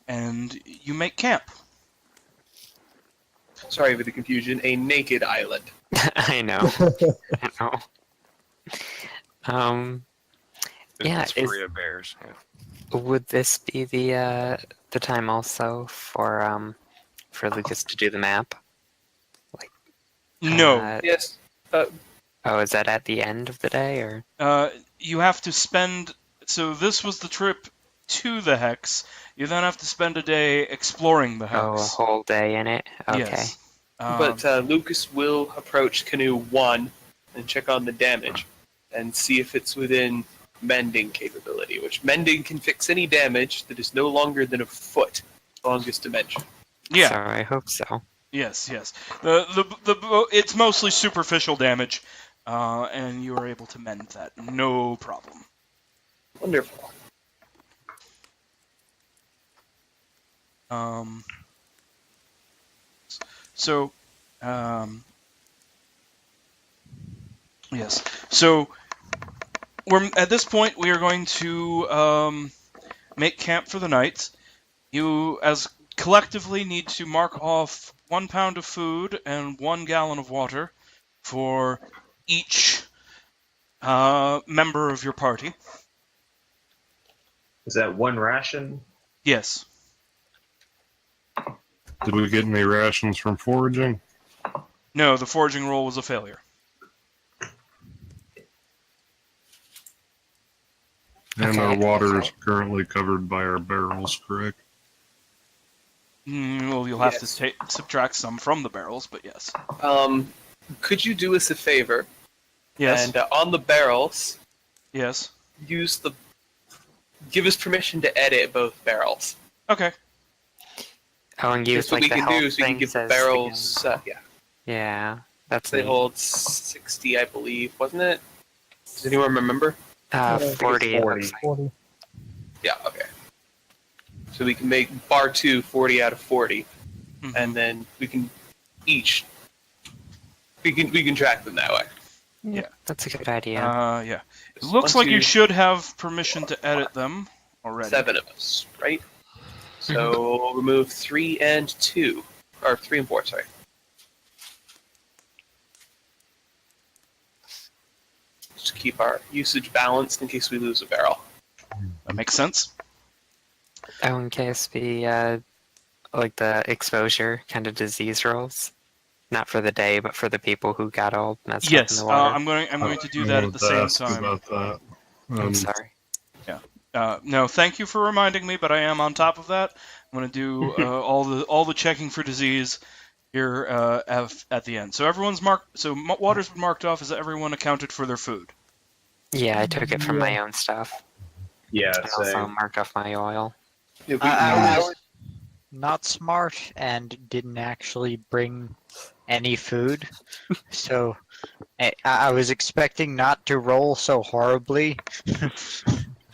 and you make camp.
Sorry for the confusion. A naked island.
I know. I know. Yeah,
It's free of bears. Yeah.
would this be the time also for Lucas to do the map?
No,
Yes.
Oh, is that at the end of the day, or?
you have to spend. So this was the trip to the Hex. You then have to spend a day exploring the Hex.
Oh, a whole day in it? Okay.
Yes.
But Lucas will approach Canoe 1 and check on the damage and see if it's within mending capability, which mending can fix any damage that is no longer than a foot, longest dimension.
Yeah.
So I hope so.
Yes. The it's mostly superficial damage, and you are able to mend that, no problem.
Wonderful.
So, yes. So, we're at this point. We are going to make camp for the night. You, as collectively, need to mark off 1 pound of food and 1 gallon of water for each member of your party.
Is that one ration?
Yes.
Did we get any rations from foraging?
No, the foraging roll was a failure.
And
Okay.
our water is currently covered by our barrels, correct?
Well, you'll have
Yes.
to subtract some from the barrels, but yes.
Could you do us a favor?
Yes.
And on the barrels,
Yes.
give us permission to edit both barrels.
Okay.
Oh, and use
That's what
like
we
the
can do
health
is we can
thing
give the
says
barrels,
Yeah, that's
they
neat.
hold 60, I believe, wasn't it? Does anyone remember?
40. it
40.
looks like.
40.
Yeah, okay. So we can make bar 2 40 out of 40,
Mhm.
and then we can each we can track them that way.
That's a good idea.
Yeah. It looks like you should have permission to edit them already.
7 of us, right? So we'll remove 3 and 2, or 3 and 4. Sorry. Just keep our usage balanced in case we lose a barrel.
That makes sense.
Oh, in case the like the exposure kind of disease rolls, not for the day, but for the people who got all messed up in
Yes.
the water.
I'm going to do
I
that at
wanted
the
to
same
ask
time.
about that.
I'm sorry.
No, thank you for reminding me, but I am on top of that. I'm going to do all the checking for disease here at the end. So everyone's marked. So water's been marked off. Is everyone accounted for their food?
Yeah, I took it from my own stuff.
Yeah,
And also
same.
marked off my oil.
Yeah,
I was not smart and didn't actually bring any food, so I was expecting not to roll so horribly.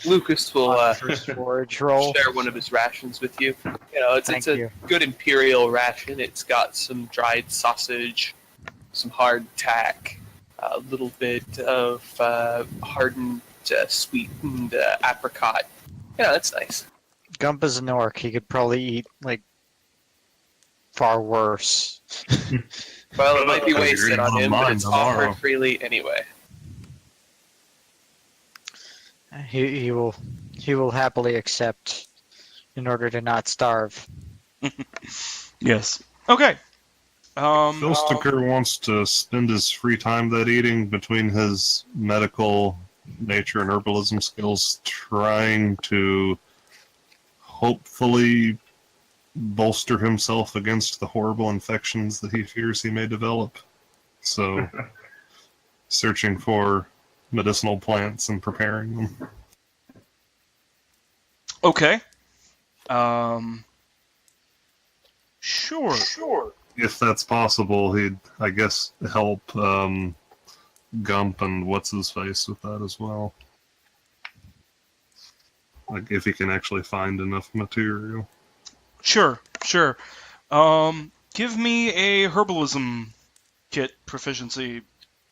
Lucas will
on the first forage roll.
share one of his rations with you. You know, it's
Thank
a
you.
good imperial ration. It's got some dried sausage, some hard tack, a little bit of hardened sweetened apricot. Yeah, that's nice.
Gumpa's an orc. He could probably eat like far worse.
Well, it might be
You're
wasted
gonna
on him, but
mine
it's
tomorrow.
offered freely anyway.
He will happily accept in order to not starve.
Yes. Okay.
Philsticker wants to spend his free time that eating between his medical, nature, and herbalism skills trying to hopefully bolster himself against the horrible infections that he fears he may develop. So, searching for medicinal plants and preparing them.
Okay. Sure.
If that's possible, he'd, I guess, help Gump and what's-his-face with that as well. Like, if he can actually find enough material.
Sure. Give me a herbalism kit proficiency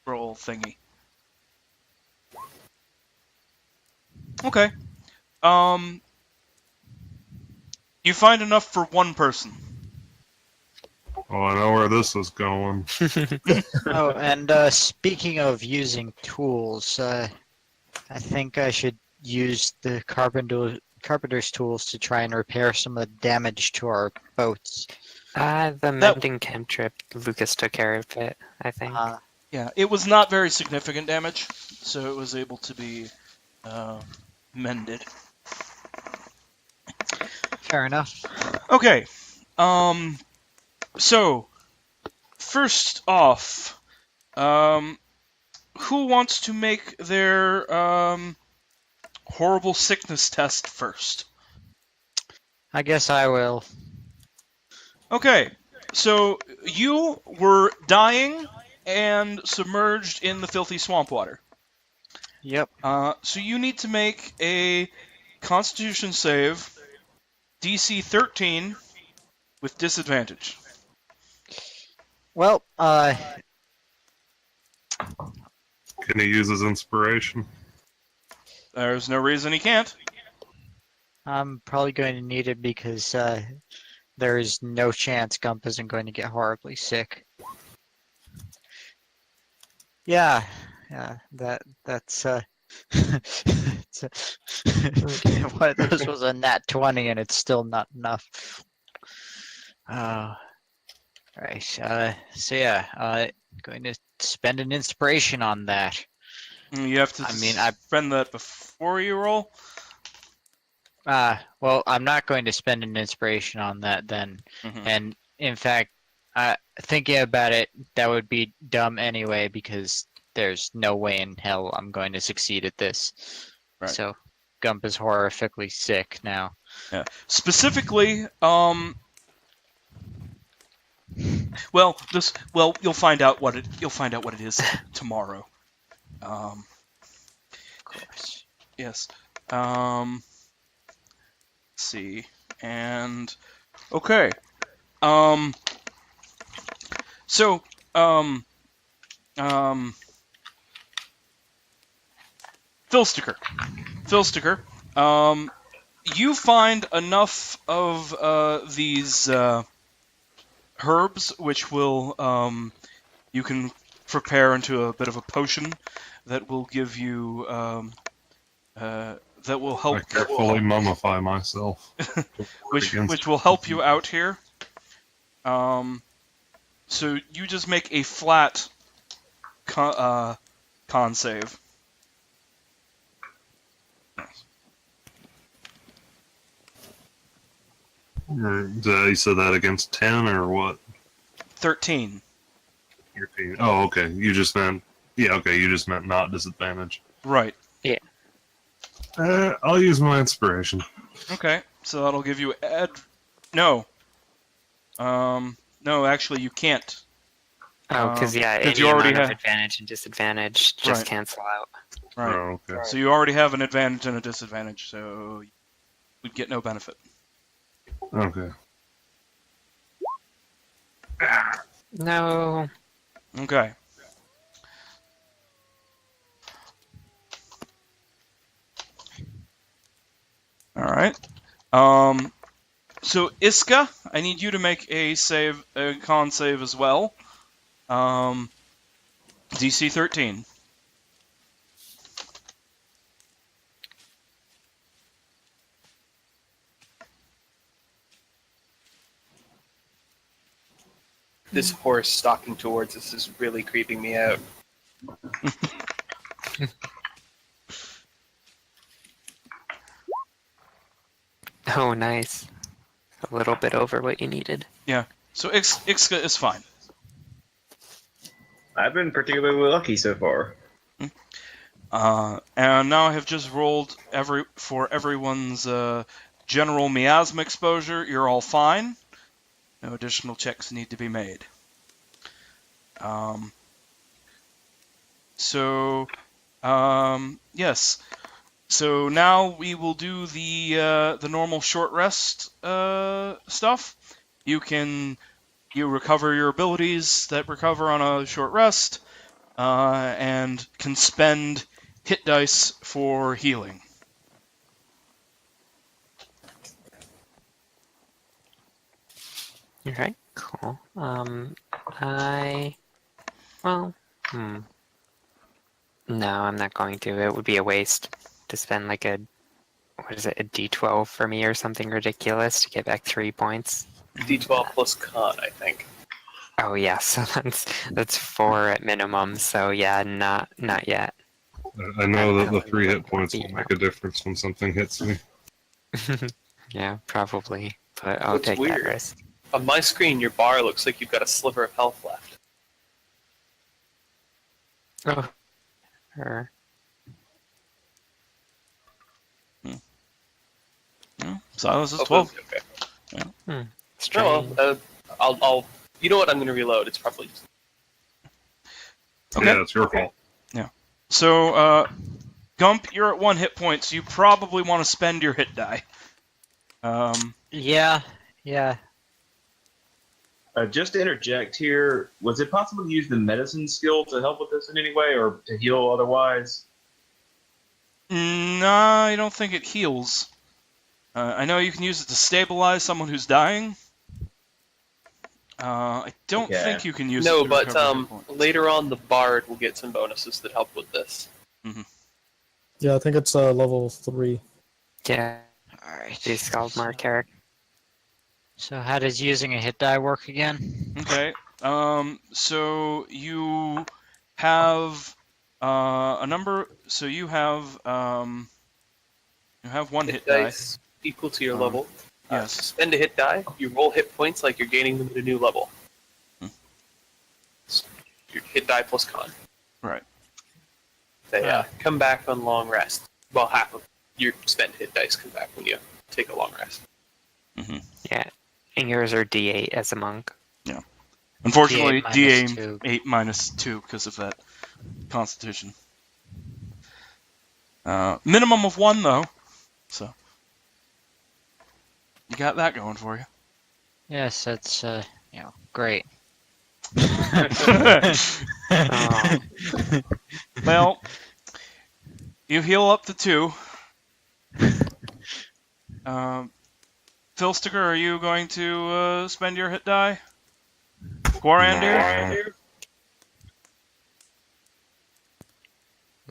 roll thingy. Okay. You find enough for one person.
Oh, I know where this is going.
Oh, and speaking of using tools, I think I should use the carpenter's tools to try and repair some of the damage to our boats.
The mending cantrip, Lucas took care of it, I think.
Yeah, it was not very significant damage, so it was able to be mended.
Fair enough.
Okay. So, first off, who wants to make their horrible sickness test first?
I guess I will.
Okay, so you were dying and submerged in the filthy swamp water.
Yep.
So you need to make a Constitution save, DC 13, with disadvantage.
Well,
Can he use his inspiration?
There's no reason he can't.
I'm probably going to need it because there is no chance Gump isn't going to get horribly sick. Yeah, that's one of those was a nat 20 and it's still not enough. Right. So yeah, going to spend an inspiration on that.
You have to spend that before you roll.
Well, I'm not going to spend an inspiration on that then.
Mhm.
And in fact, thinking about it, that would be dumb anyway because there's no way in hell I'm going to succeed at this.
Right.
So Gump is horrifically sick now.
Yeah. Specifically, you'll find out what it is tomorrow.
Of course.
Yes. Let's see. And okay. So, Philsticker, you find enough of these herbs which will you can prepare into a bit of a potion that will give you that will help
I carefully mummify myself.
which will help you out here. So you just make a flat con save.
You said that against 10 or what?
13.
Your team. Oh, okay. You just meant not disadvantage.
Right.
I'll use my inspiration.
Okay. So that'll give you no. No, actually you can't.
Oh, because
you
any
already
amount of
have
advantage and disadvantage just
Right.
cancel out.
Right.
Oh, okay.
So you already have an advantage and a disadvantage, so you would get no benefit.
Okay.
No.
Okay. All right. So Iska, I need you to make a con save as well. DC 13.
This horse stalking towards us is really creeping me out.
Oh, nice. A little bit over what you needed.
So Ixka is fine.
I've been particularly lucky so far.
And now I have just rolled for everyone's general miasma exposure. You're all fine. No additional checks need to be made. Yes. So now we will do the normal short rest stuff. You recover your abilities that recover on a short rest, and can spend hit dice for healing.
Alright, cool. No, I'm not going to. It would be a waste to spend like a D12 for me or something ridiculous to get back 3 points.
D12 plus con, I think.
Oh yeah, so that's 4 at minimum. So yeah, not yet.
I know that the 3 hit points will make a difference when something hits me.
Yeah, probably. But I'll
What's
take
weird?
that risk.
On my screen, your bar looks like you've got a sliver of health left.
Oh. Or
Silas is
Oh,
12.
Okay.
strange.
Oh, well, I'll. You know what? I'm going to reload. It's probably just.
Okay.
Yeah, it's your fault.
So, Gump, you're at 1 hit point, so you probably want to spend your hit die.
Yeah.
Just to interject here, was it possible to use the medicine skill to help with this in any way, or to heal otherwise?
No, I don't think it heals. I know you can use it to stabilize someone who's dying. I don't
Okay.
think you can use
No,
it to
but
recover hit points.
later on, the bard will get some bonuses that help with this.
Yeah, I think it's level 3.
Yeah,
Alright.
the Skaldmar character.
So how does using a hit die work again?
Okay. So you have a number. So you have 1 hit die.
dice equal to your
Um,
level.
yes.
Spend a hit die. You roll hit points like you're gaining them at a new level. Your hit die plus con.
Right.
They come back on long rest. Well, half of your spent hit dice come back when you take a long rest.
Yeah, and yours are D8 as a monk.
Unfortunately,
D8
DA
minus 2.
8 minus 2 because of that Constitution. Minimum of 1 though, so you got that going for you.
Yes, that's great.
Oh,
Well, you heal up to 2. Filstiger, are you going to spend your hit die? Guarandir?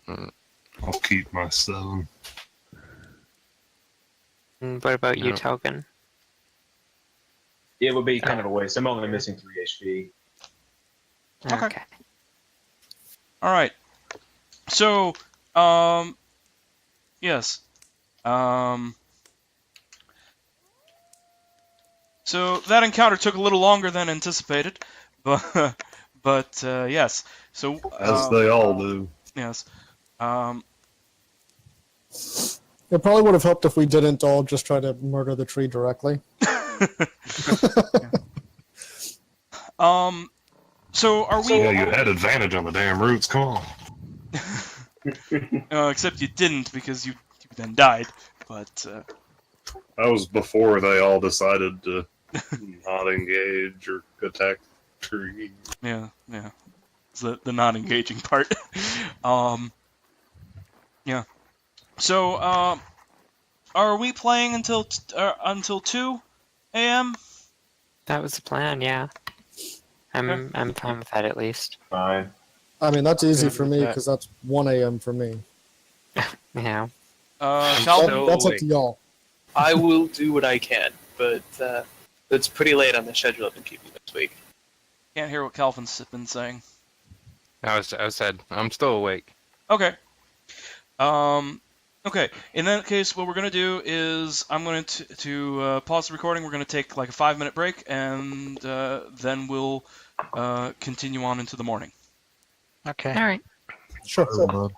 I'll keep my 7.
and what about you,
No.
Token?
It would be kind of a waste. I'm only missing 3 HP.
Okay. All right. So, yes. So that encounter took a little longer than anticipated, but yes. So
As they all do.
yes.
It probably would have helped if we didn't all just try to murder the tree directly.
So are we?
Yeah, you had advantage on the damn roots. Come on.
Except you didn't because you then died. But
That was before they all decided to not engage or attack the tree.
yeah. It's the not engaging part. Yeah. So are we playing until 2 a.m.?
That was the plan, yeah. I'm fine with that at least.
Fine.
I mean, that's easy
Good
for
with
me
that.
because that's 1 a.m. for me.
Yeah.
Calvin?
That's up to y'all.
I will do what I can, but it's pretty late on the schedule I've been keeping this week.
Can't hear what Calvin's been saying.
I said I'm still awake.
Okay. Okay. In that case, what we're gonna do is I'm going to pause the recording. We're gonna take like a 5-minute break, and then we'll continue on into the morning.
Okay.
All right.
Sure.
Bud.